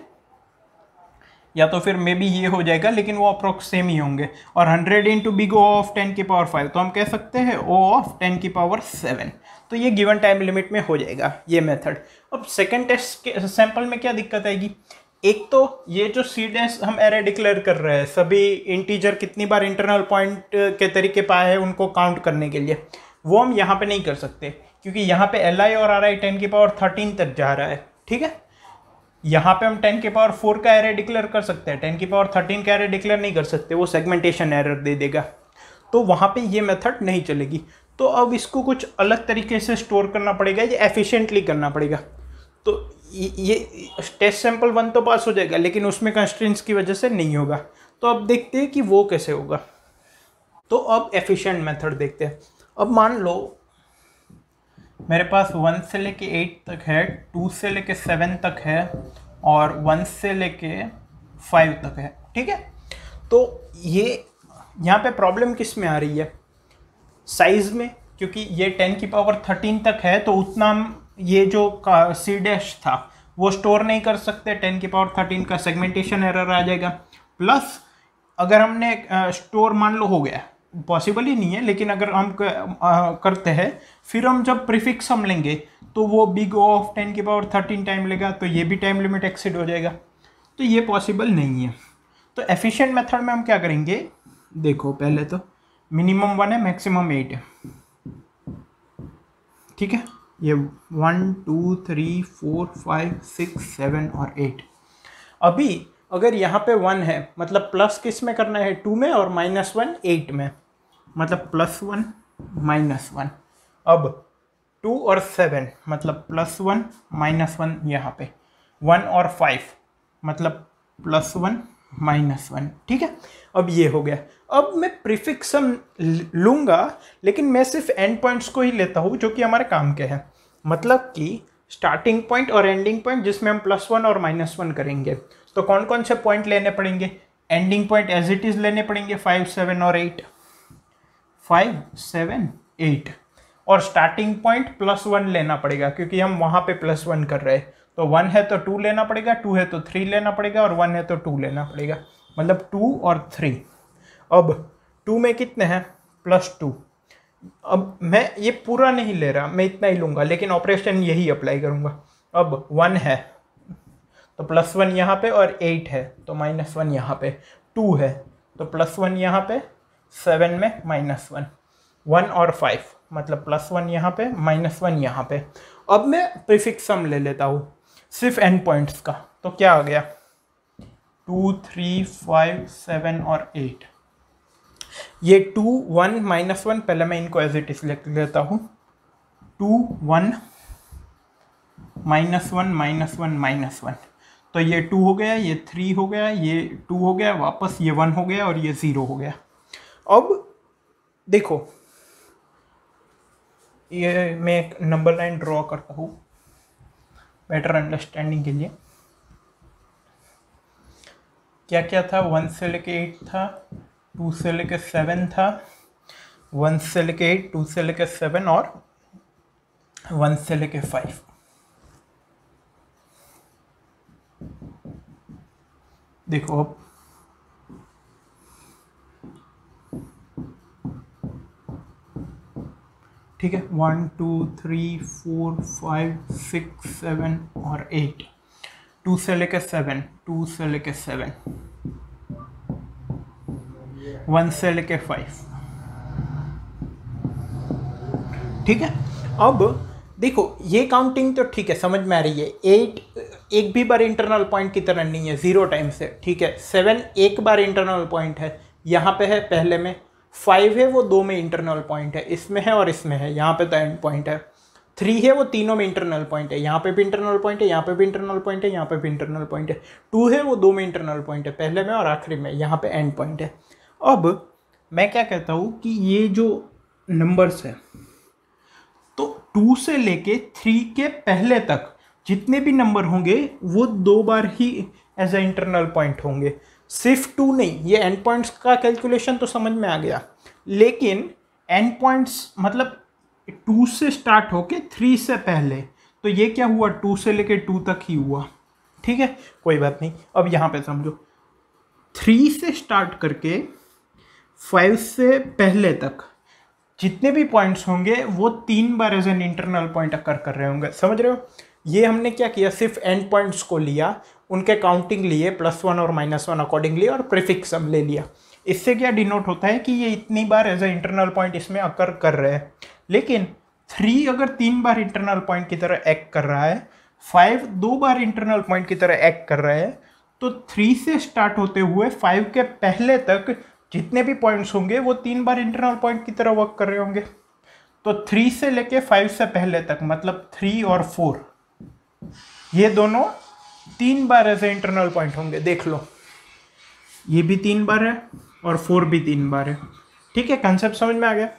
या तो फिर मे बी ये हो जाएगा, लेकिन वो अप्रोक्स सेम ही होंगे। और 100 इंटू बिग O ऑफ 10⁵, तो हम कह सकते हैं O ऑफ 10⁷, तो ये गिवन टाइम लिमिट में हो जाएगा ये मेथड। अब सेकंड टेस्ट के सैंपल में क्या दिक्कत आएगी, एक तो ये जो C' हम एरे डिक्लेयर कर रहे हैं, सभी इंटीजर कितनी बार इंटरनल पॉइंट के तरीके पाए हैं उनको काउंट करने के लिए, वो हम यहाँ पे नहीं कर सकते, क्योंकि यहाँ पे Li और Ri 10⁻13 तक जा रहा है, ठीक है। यहाँ पे हम 10⁴ का एरे डिक्लेयर कर सकते हैं, 10⁻13 का एरे डिक्लेयर नहीं कर सकते, वो सेगमेंटेशन एरर दे देगा, तो वहाँ पे ये मेथड नहीं चलेगी। तो अब इसको कुछ अलग तरीके से स्टोर करना पड़ेगा, ये एफिशिएंटली करना पड़ेगा। तो ये टेस्ट सैंपल 1 तो पास हो जाएगा, लेकिन उसमें कंस्ट्रेंट्स की वजह से नहीं होगा। तो अब देखते हैं कि वो कैसे होगा। तो अब एफिशिएंट मेथड देखते हैं। अब मान लो मेरे पास 1 से लेके 8 तक है, 2 से लेके 7 तक है, और 1 से लेके 5 तक है, ठीक है। तो ये यहाँ पे प्रॉब्लम किस में आ रही है, साइज में, क्योंकि ये 10⁻13 तक है, तो उतना हम ये जो C' था वो स्टोर नहीं कर सकते, 10⁻13 का सेगमेंटेशन एरर आ जाएगा। प्लस अगर हमने स्टोर मान लो हो गया, पॉसिबल ही नहीं है, लेकिन अगर हम करते हैं, फिर हम जब प्रीफिक्स हम लेंगे तो वो बिग O ऑफ 10⁻13 टाइम लेगा, तो ये भी टाइम लिमिट एक्सीड हो जाएगा, तो ये पॉसिबल नहीं है। तो एफिशिएंट मेथड में हम क्या करेंगे, देखो पहले तो मिनिमम 1 है, मैक्सिमम 8 है, ठीक है। ये 1 2 3 4 5 6 7 और 8। अभी अगर यहाँ पे 1 है, मतलब प्लस किस में करना है, 2 में, और -1 8 में, मतलब +1 -1। अब 2 और 7 मतलब +1 -1, यहाँ पे 1 और 5 मतलब +1 -1, ठीक है। अब ये हो गया। अब मैं प्रीफिक्स लूँगा, लेकिन मैं सिर्फ एंड पॉइंट्स को ही लेता हूँ जो कि हमारे काम के हैं, मतलब कि स्टार्टिंग पॉइंट और एंडिंग पॉइंट, जिसमें हम +1 और -1 करेंगे। तो कौन कौन से पॉइंट लेने पड़ेंगे, ending point as it is लेने पड़ेंगे, 5 7 और 8, 5 7 8, और स्टार्टिंग पॉइंट +1 लेना पड़ेगा, क्योंकि हम वहाँ पे +1 कर रहे हैं। तो 1 है तो 2 लेना पड़ेगा, 2 है तो 3 लेना पड़ेगा, और 1 है तो 2 लेना पड़ेगा, मतलब 2 और 3। अब 2 में कितने हैं, +2। अब मैं ये पूरा नहीं ले रहा, मैं इतना ही लूँगा, लेकिन ऑपरेशन यही अप्लाई करूँगा। अब 1 है तो +1 यहाँ पे, और 8 है तो -1 यहाँ पे, 2 है तो +1 यहाँ पे, 7 में -1, 1 और 5 मतलब +1 यहाँ पे, -1 यहाँ पे। अब मैं प्रीफिक्स सम ले लेता हूँ सिर्फ एंड पॉइंट्स का, तो क्या आ गया, 2 3 5 7 और 8। ये 2 1 -1, पहले मैं इनको एज इट इज लिख लेता हूँ, 2 1 -1 -1, तो ये 2 हो गया, ये 3 हो गया, ये 2 हो गया, वापस ये 1 हो गया, और ये 0 हो गया। अब देखो, ये मैं एक नंबर लाइन ड्रॉ करता हूँ बेटर अंडरस्टैंडिंग के लिए। क्या क्या था, 1 से लेके 8 था, 2 से लेके 7 था, 1 से लेके 8, 2 से लेके 7, और 1 से लेके 5। देखो अब ठीक है, 1 2 3 4 5 6 7 और 8, 2 से लेके 7, 2 से लेके 7, 1 से लेके 5, ठीक है। अब देखो ये काउंटिंग तो ठीक है, समझ में आ रही है। 8 एक भी बार इंटरनल पॉइंट की तरह नहीं है, 0 टाइम से, ठीक है। 7 एक बार इंटरनल पॉइंट है, यहाँ पे है पहले में। 5 है वो 2 में इंटरनल पॉइंट है, इसमें है और इसमें है, यहाँ पे तो एंड पॉइंट है। 3 है वो तीनों में इंटरनल पॉइंट है, यहाँ पे भी इंटरनल पॉइंट है, यहाँ पे भी इंटरनल पॉइंट है, यहाँ पे भी इंटरनल पॉइंट है। 2 है वो 2 में इंटरनल पॉइंट है, पहले में और आखिरी में, यहाँ पे एंड पॉइंट है। अब मैं क्या कहता हूँ कि ये जो नंबर्स है, तो 2 से लेके 3 के पहले तक जितने भी नंबर होंगे वो 2 बार ही एज ए इंटरनल पॉइंट होंगे, सिर्फ 2 नहीं। ये एंड पॉइंट्स का कैलकुलेशन तो समझ में आ गया, लेकिन एंड पॉइंट्स मतलब 2 से स्टार्ट होके 3 से पहले, तो ये क्या हुआ 2 से लेके 2 तक ही हुआ, ठीक है कोई बात नहीं। अब यहाँ पे समझो 3 से स्टार्ट करके 5 से पहले तक जितने भी पॉइंट्स होंगे वो 3 बार as an internal point occur कर रहे होंगे, समझ रहे हो। ये हमने क्या किया, सिर्फ एंड पॉइंट्स को लिया, उनके काउंटिंग लिए +1 और -1 अकॉर्डिंगली, और प्रीफिक्स सम ले लिया। इससे क्या डिनोट होता है कि ये इतनी बार एज ए इंटरनल पॉइंट इसमें अकर कर रहे हैं। लेकिन 3 अगर 3 बार इंटरनल पॉइंट की तरह एक्ट कर रहा है, 5 2 बार इंटरनल पॉइंट की तरह एक्ट कर रहा है, तो 3 से स्टार्ट होते हुए 5 के पहले तक जितने भी पॉइंट्स होंगे वो 3 बार इंटरनल पॉइंट की तरह वर्क कर रहे होंगे। तो 3 से लेके 5 से पहले तक मतलब 3 और 4 ये दोनों 3 बार ऐसे इंटरनल पॉइंट होंगे। देख लो ये भी 3 बार है और 4 भी 3 बार है, ठीक है, कंसेप्ट समझ में आ गया।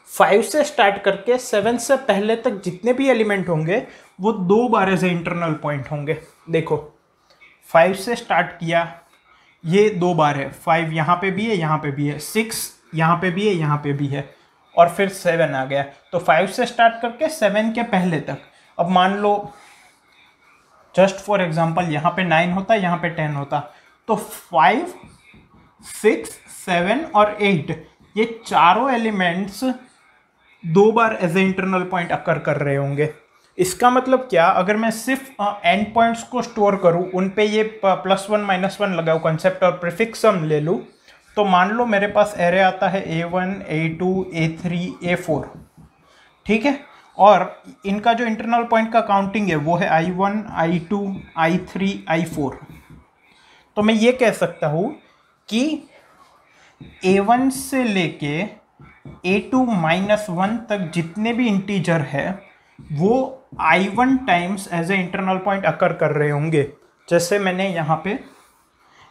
5 से स्टार्ट करके 7 से पहले तक जितने भी एलिमेंट होंगे वो 2 बार ऐसे इंटरनल पॉइंट होंगे। देखो 5 से स्टार्ट किया, ये 2 बार है, 5 यहाँ पे भी है, यहाँ पे भी है, 6 यहाँ पे भी है, यहाँ पे भी है, और फिर 7 आ गया। तो 5 से स्टार्ट करके 7 के पहले तक। अब मान लो जस्ट फॉर एग्जांपल यहाँ पे 9 होता, यहाँ पे 10 होता, तो 5 6 7 और 8 ये चारों एलिमेंट्स 2 बार as a internal point occur कर रहे होंगे। इसका मतलब क्या, अगर मैं सिर्फ एंड पॉइंट्स को स्टोर करूं, उन पे ये +1 -1 लगाऊं कंसेप्ट और प्रीफिक्स सम ले लूं, तो मान लो मेरे पास एरे आता है A1 A2 A3 A4, ठीक है, और इनका जो इंटरनल पॉइंट का काउंटिंग है वो है I1 I2 I3 I4। तो मैं ये कह सकता हूँ कि A1 से लेके A2 -1 तक जितने भी इंटीजर है वो I1 times as a internal point occur कर रहे होंगे। जैसे मैंने यहाँ पे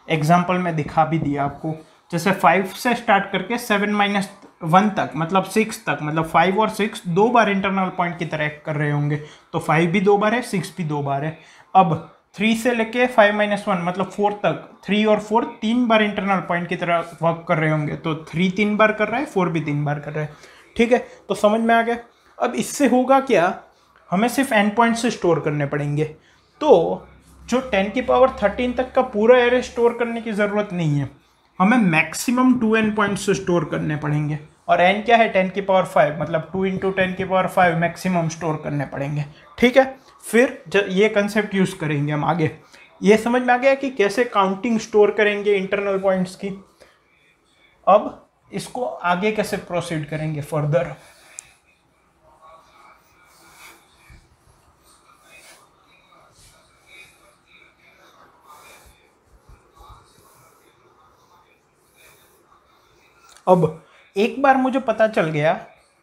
एग्जाम्पल में दिखा भी दिया आपको, जैसे 5 से स्टार्ट करके 7 -1 तक मतलब 6 तक, मतलब 5 और 6 2 बार इंटरनल पॉइंट की तरह एक्ट कर रहे होंगे। तो 5 भी 2 बार है, 6 भी 2 बार है। अब 3 से लेके 5 -1 मतलब 4 तक, 3 और 4 3 बार इंटरनल पॉइंट की तरह वर्क कर रहे होंगे। तो 3 3 बार कर रहा है, 4 भी 3 बार कर रहा है, ठीक है। तो समझ में आ गया। अब इससे होगा क्या, हमें सिर्फ एंड पॉइंट से स्टोर करने पड़ेंगे। तो जो 10⁻13 तक का पूरा एरे स्टोर करने की ज़रूरत नहीं है, हमें मैक्सिमम 2 एंड पॉइंट्स से स्टोर करने पड़ेंगे। और एन क्या है 10⁵, मतलब 2 × 10⁵ मैक्सिमम स्टोर करने पड़ेंगे, ठीक है। फिर ये कंसेप्ट यूज़ करेंगे हम आगे। ये समझ में आ गया कि कैसे काउंटिंग स्टोर करेंगे इंटरनल पॉइंट्स की। अब इसको आगे कैसे प्रोसीड करेंगे फर्दर। अब एक बार मुझे पता चल गया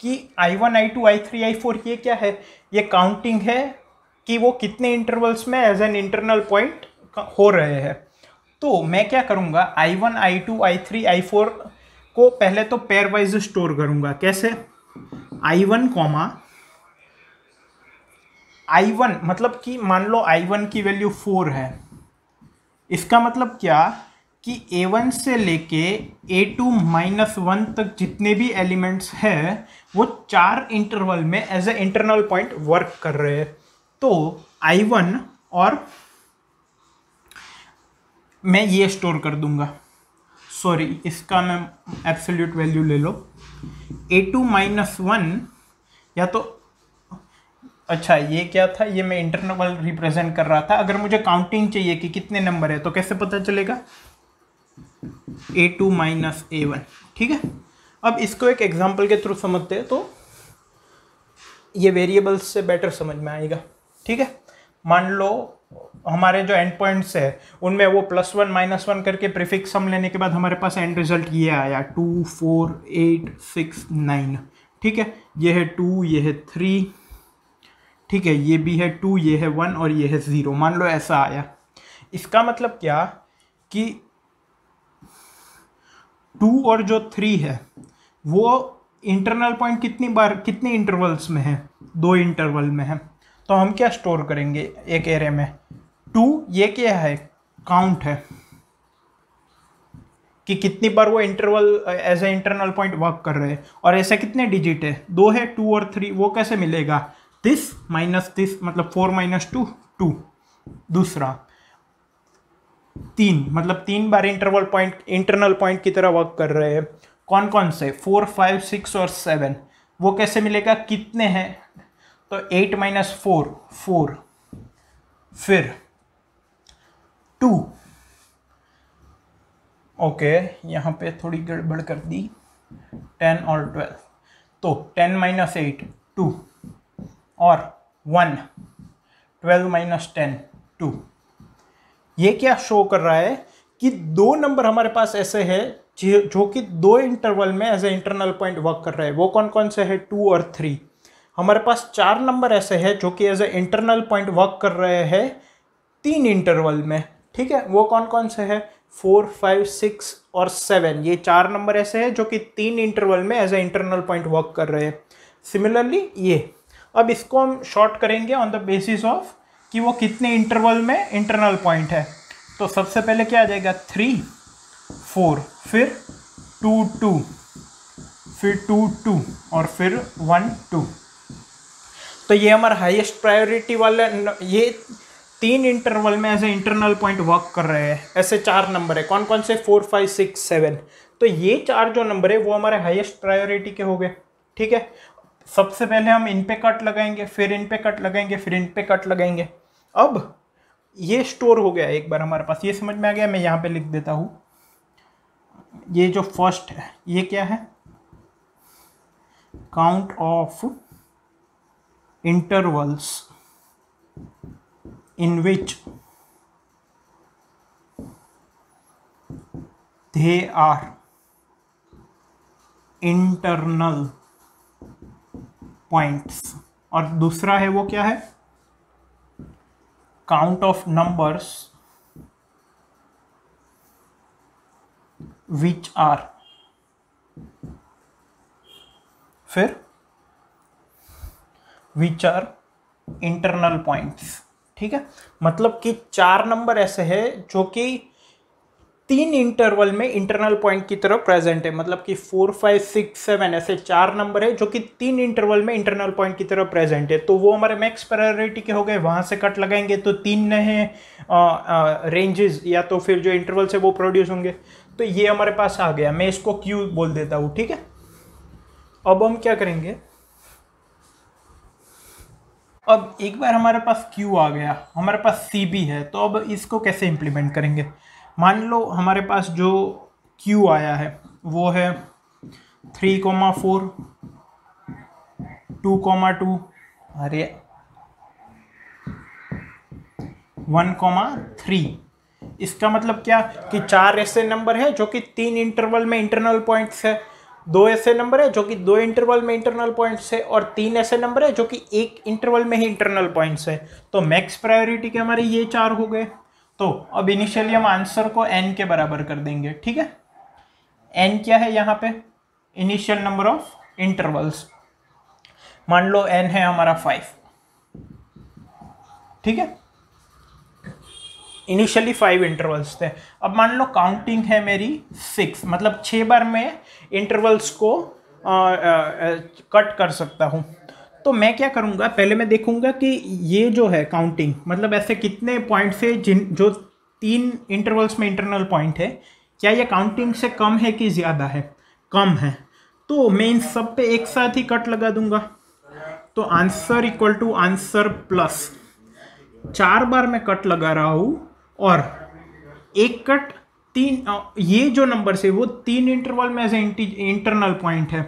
कि I1 I2 I3 I4 ये क्या है, ये काउंटिंग है कि वो कितने इंटरवल्स में एज एन इंटरनल पॉइंट हो रहे हैं। तो मैं क्या करूँगा, I1 I2 I3 I4 को पहले तो पेयर वाइज स्टोर करूँगा। कैसे, I1 मतलब कि मान लो I1 की वैल्यू 4 है, इसका मतलब क्या कि A1 से लेके A2 -1 तक जितने भी एलिमेंट्स हैं वो 4 इंटरवल में as a internal point work कर रहे हैं। तो I1 और मैं ये स्टोर कर दूंगा, सॉरी इसका मैं एब्सोल्यूट वैल्यू ले लो, A2 -1 या तो अच्छा ये क्या था, ये मैं इंटरवल रिप्रेजेंट कर रहा था। अगर मुझे काउंटिंग चाहिए कि कितने नंबर है तो कैसे पता चलेगा, A2 - A1, ठीक है। अब इसको एक एग्जांपल के थ्रू समझते हैं तो ये वेरिएबल्स से बेटर समझ में आएगा, ठीक है। मान लो हमारे जो एंड पॉइंट्स है उनमें वो +1 -1 करके प्रीफिक्स सम लेने के बाद हमारे पास एंड रिजल्ट ये आया 2 4 8 6 9, ठीक है। ये है 2, ये है 3, ठीक है, ये भी है 2, ये है 1 और ये है 0, मान लो ऐसा आया। इसका मतलब क्या कि 2 और जो 3 है वो इंटरनल पॉइंट कितनी बार कितने इंटरवल्स में है, 2 इंटरवल में है। तो हम क्या स्टोर करेंगे एक एरे में, 2 ये क्या है, काउंट है, कि कितनी बार वो interval as a internal point work कर रहे हैं, और ऐसे कितने डिजिट है, 2 है, 2 और 3, वो कैसे मिलेगा, दिस माइनस दिस, मतलब 4 माइनस 2 2। दूसरा 3, मतलब 3 बार इंटरनल पॉइंट की तरह वर्क कर रहे हैं। कौन कौन से, 4 5 6 और 7, वो कैसे मिलेगा, कितने हैं, तो 8 माइनस 4 4, फिर 2, ओके यहाँ पे थोड़ी गड़बड़ कर दी, 10 और 12, तो 10 माइनस 8 2, और 1, 12 माइनस 10 2। ये क्या शो कर रहा है कि 2 नंबर हमारे पास ऐसे है जो कि 2 इंटरवल में as a internal point work कर रहे हैं। वो कौन कौन से है, 2 और 3। हमारे पास 4 नंबर ऐसे हैं जो कि as a internal point work कर रहे हैं 3 इंटरवल में, ठीक है। वो कौन कौन से है, 4 5 6 और 7। ये 4 नंबर ऐसे हैं जो कि 3 इंटरवल में as a internal point work कर रहे हैं। सिमिलरली ये, अब इसको हम शॉर्ट करेंगे ऑन द बेसिस ऑफ कि वो कितने इंटरवल में इंटरनल पॉइंट है। तो सबसे पहले क्या आ जाएगा, 3 4, फिर 2 2, फिर 2 2, और फिर 1 2। तो ये हमारा हाईएस्ट प्रायोरिटी वाला, ये 3 इंटरवल में ऐसे इंटरनल पॉइंट वर्क कर रहे हैं। ऐसे 4 नंबर है, कौन कौन से, 4 5 6 7। तो ये 4 जो नंबर है वो हमारे हाईएस्ट प्रायोरिटी के हो गए, ठीक है। सबसे पहले हम इन पे कट लगाएंगे, फिर इन पे कट लगाएंगे, फिर इन पे कट लगाएंगे। अब ये स्टोर हो गया एक बार हमारे पास, ये समझ में आ गया। मैं यहाँ पे लिख देता हूँ, ये जो फर्स्ट है ये क्या है, count of intervals in which they are internal points, और दूसरा है वो क्या है, count of numbers which are, फिर which are internal points, ठीक है। मतलब कि 4 नंबर ऐसे हैं जो कि 3 इंटरवल में इंटरनल पॉइंट की तरफ प्रेजेंट है। मतलब कि 4 5 6 7 ऐसे 4 नंबर है जो कि 3 इंटरवल में इंटरनल पॉइंट की तरफ प्रेजेंट है। तो वो हमारे मैक्स प्रायोरिटी के हो गए। वहां से कट लगाएंगे तो 3 नए रेंजेस या तो फिर जो इंटरवल से वो प्रोड्यूस होंगे। तो ये हमारे पास आ गया, मैं इसको क्यू बोल देता हूँ, ठीक है। अब हम क्या करेंगे, अब एक बार हमारे पास Q आ गया, हमारे पास C भी है, तो अब इसको कैसे इम्प्लीमेंट करेंगे। मान लो हमारे पास जो Q आया है वो है 3,4 2,2 अरे 1,3। इसका मतलब क्या कि 4 ऐसे नंबर है जो कि 3 इंटरवल में इंटरनल पॉइंट्स है, 2 ऐसे नंबर है जो कि 2 इंटरवल में इंटरनल पॉइंट्स है, और 3 ऐसे नंबर है जो कि 1 इंटरवल में ही इंटरनल पॉइंट्स है। तो मैक्स प्रायोरिटी के हमारे ये 4 हो गए। तो अब इनिशियली हम आंसर को n के बराबर कर देंगे, ठीक है। n क्या है यहाँ पे, इनिशियल नंबर ऑफ इंटरवल्स। मान लो n है हमारा 5, ठीक है। इनिशियली 5 इंटरवल्स थे। अब मान लो काउंटिंग है मेरी 6, मतलब 6 बार मैं इंटरवल्स को कट कर सकता हूँ। तो मैं क्या करूँगा, पहले मैं देखूँगा कि ये जो है काउंटिंग, मतलब ऐसे कितने पॉइंट्स है जो 3 इंटरवल्स में इंटरनल पॉइंट है, क्या ये काउंटिंग से कम है कि ज़्यादा है, कम है। तो मैं इन सब पे एक साथ ही कट लगा दूंगा। तो answer equal to answer plus 4 बार मैं कट लगा रहा हूँ, और एक कट 3, ये जो नंबर से वो 3 इंटरवल में एज इंटरनल पॉइंट है,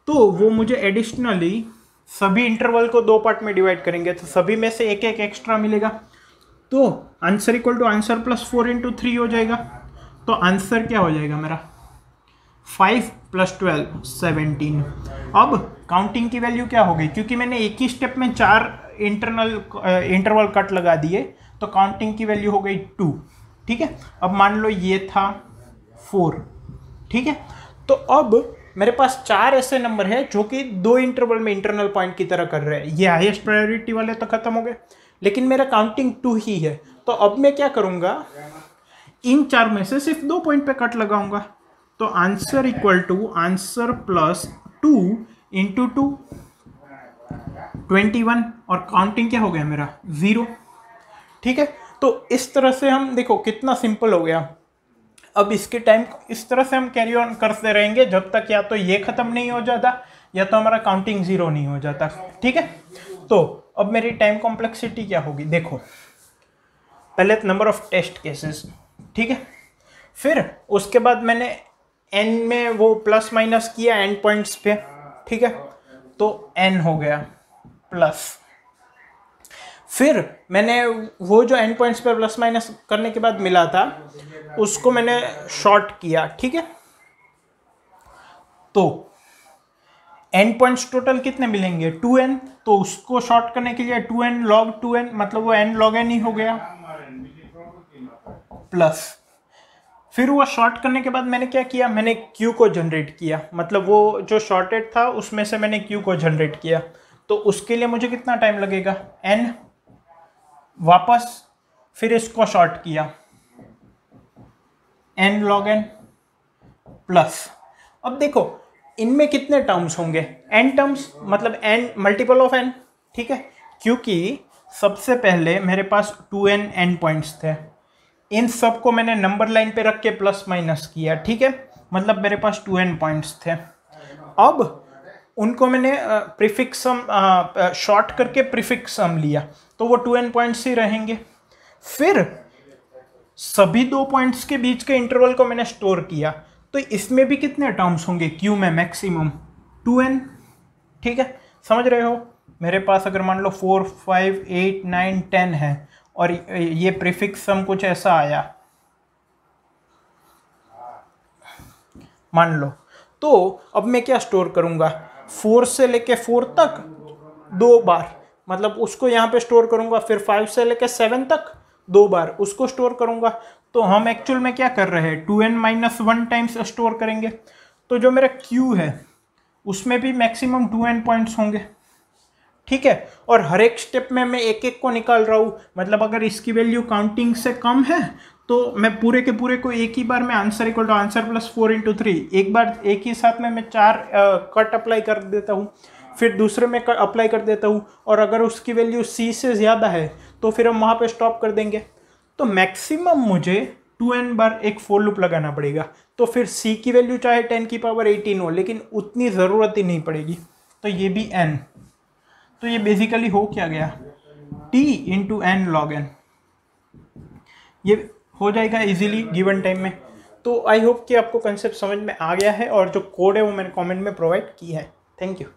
तो वो मुझे एडिशनली सभी इंटरवल को 2 पार्ट में डिवाइड करेंगे, तो सभी में से एक एक एक्स्ट्रा मिलेगा। तो answer equal to answer plus 4 into 3 हो जाएगा। तो आंसर क्या हो जाएगा मेरा, 5 + 12 17। अब काउंटिंग की वैल्यू क्या हो गई, क्योंकि मैंने एक ही स्टेप में 4 इंटरवल कट लगा दिए, तो काउंटिंग की वैल्यू हो गई 2, ठीक है। अब मान लो ये था 4, ठीक है। तो अब मेरे पास 4 ऐसे नंबर है जो कि 2 इंटरवल में इंटरनल पॉइंट की तरह कर रहे हैं। ये हाईएस्ट प्रायोरिटी वाले तो खत्म हो गए, लेकिन मेरा काउंटिंग 2 ही है। तो अब मैं क्या करूँगा, इन 4 में से सिर्फ 2 पॉइंट पे कट लगाऊंगा, तो answer equal to answer plus 2 into 2 21, और काउंटिंग क्या हो गया मेरा 0। ठीक है, तो इस तरह से हम देखो कितना सिंपल हो गया। अब इसके टाइम इस तरह से हम कैरी ऑन करते रहेंगे जब तक या तो ये खत्म नहीं हो जाता या तो हमारा काउंटिंग 0 नहीं हो जाता। ठीक है, तो अब मेरी टाइम कॉम्प्लेक्सिटी क्या होगी, देखो पहले नंबर ऑफ टेस्ट केसेस, ठीक है, फिर उसके बाद मैंने n में वो प्लस माइनस किया एंड पॉइंट्स पे, ठीक है, तो n हो गया प्लस, फिर मैंने वो जो एंड पॉइंट्स पे प्लस माइनस करने के बाद मिला था उसको मैंने शॉर्ट किया। ठीक है, तो एंड पॉइंट्स टोटल कितने मिलेंगे 2n, तो उसको शॉर्ट करने के लिए 2n log 2n, मतलब वो n log n ही हो गया, प्लस फिर वो शॉर्ट करने के बाद मैंने क्या किया, मैंने q को जनरेट किया, मतलब वो जो शॉर्टेड था उसमें से मैंने q को जनरेट किया, तो उसके लिए मुझे कितना टाइम लगेगा n, वापस फिर इसको शॉर्ट किया n log n प्लस, अब देखो इनमें कितने टर्म्स होंगे n टर्म्स, मतलब n मल्टीपल ऑफ n। ठीक है, क्योंकि सबसे पहले मेरे पास 2n n पॉइंट्स थे, इन सब को मैंने नंबर लाइन पे रख के प्लस माइनस किया। ठीक है, मतलब मेरे पास 2n पॉइंट्स थे, अब उनको मैंने प्रीफिक्स सम शॉर्ट करके प्रीफिक्स सम लिया, तो वो 2n पॉइंट्स ही रहेंगे। फिर सभी 2 पॉइंट्स के बीच के इंटरवल को मैंने स्टोर किया, तो इसमें भी कितने टर्म्स होंगे q में मैक्सिमम 2n। ठीक है, समझ रहे हो, मेरे पास अगर मान लो 4 5 8 9 10 है और ये प्रीफिक्स सम कुछ ऐसा आया मान लो, तो अब मैं क्या स्टोर करूंगा 4 से लेके 4 तक 2 बार, मतलब उसको यहाँ पे स्टोर करूंगा, फिर 5 से लेके 7 तक 2 बार उसको स्टोर करूंगा। तो हम एक्चुअल में क्या कर रहे हैं 2n माइनस 1 टाइम्स स्टोर करेंगे, तो जो मेरा q है उसमें भी मैक्सिमम 2n पॉइंट्स होंगे। ठीक है, और हर एक स्टेप में मैं एक एक को निकाल रहा हूँ, मतलब अगर इसकी वैल्यू काउंटिंग से कम है तो मैं पूरे के पूरे को एक ही बार में answer equal to answer plus 4 into 3 एक बार एक ही साथ में मैं 4 कट अप्लाई कर देता हूँ, फिर दूसरे में अप्लाई कर देता हूँ, और अगर उसकी वैल्यू c से ज़्यादा है तो फिर हम वहाँ पे स्टॉप कर देंगे। तो मैक्सिमम मुझे 2n बार एक फोर लूप लगाना पड़ेगा, तो फिर c की वैल्यू चाहे 10 की पावर 18 हो, लेकिन उतनी ज़रूरत ही नहीं पड़ेगी, तो ये भी n, तो ये बेसिकली हो क्या गया t into n log n, ये हो जाएगा इजीली गिवन टाइम में। तो आई होप कि आपको कंसेप्ट समझ में आ गया है, और जो कोड है वो मैंने कमेंट में प्रोवाइड किया है। Thank you.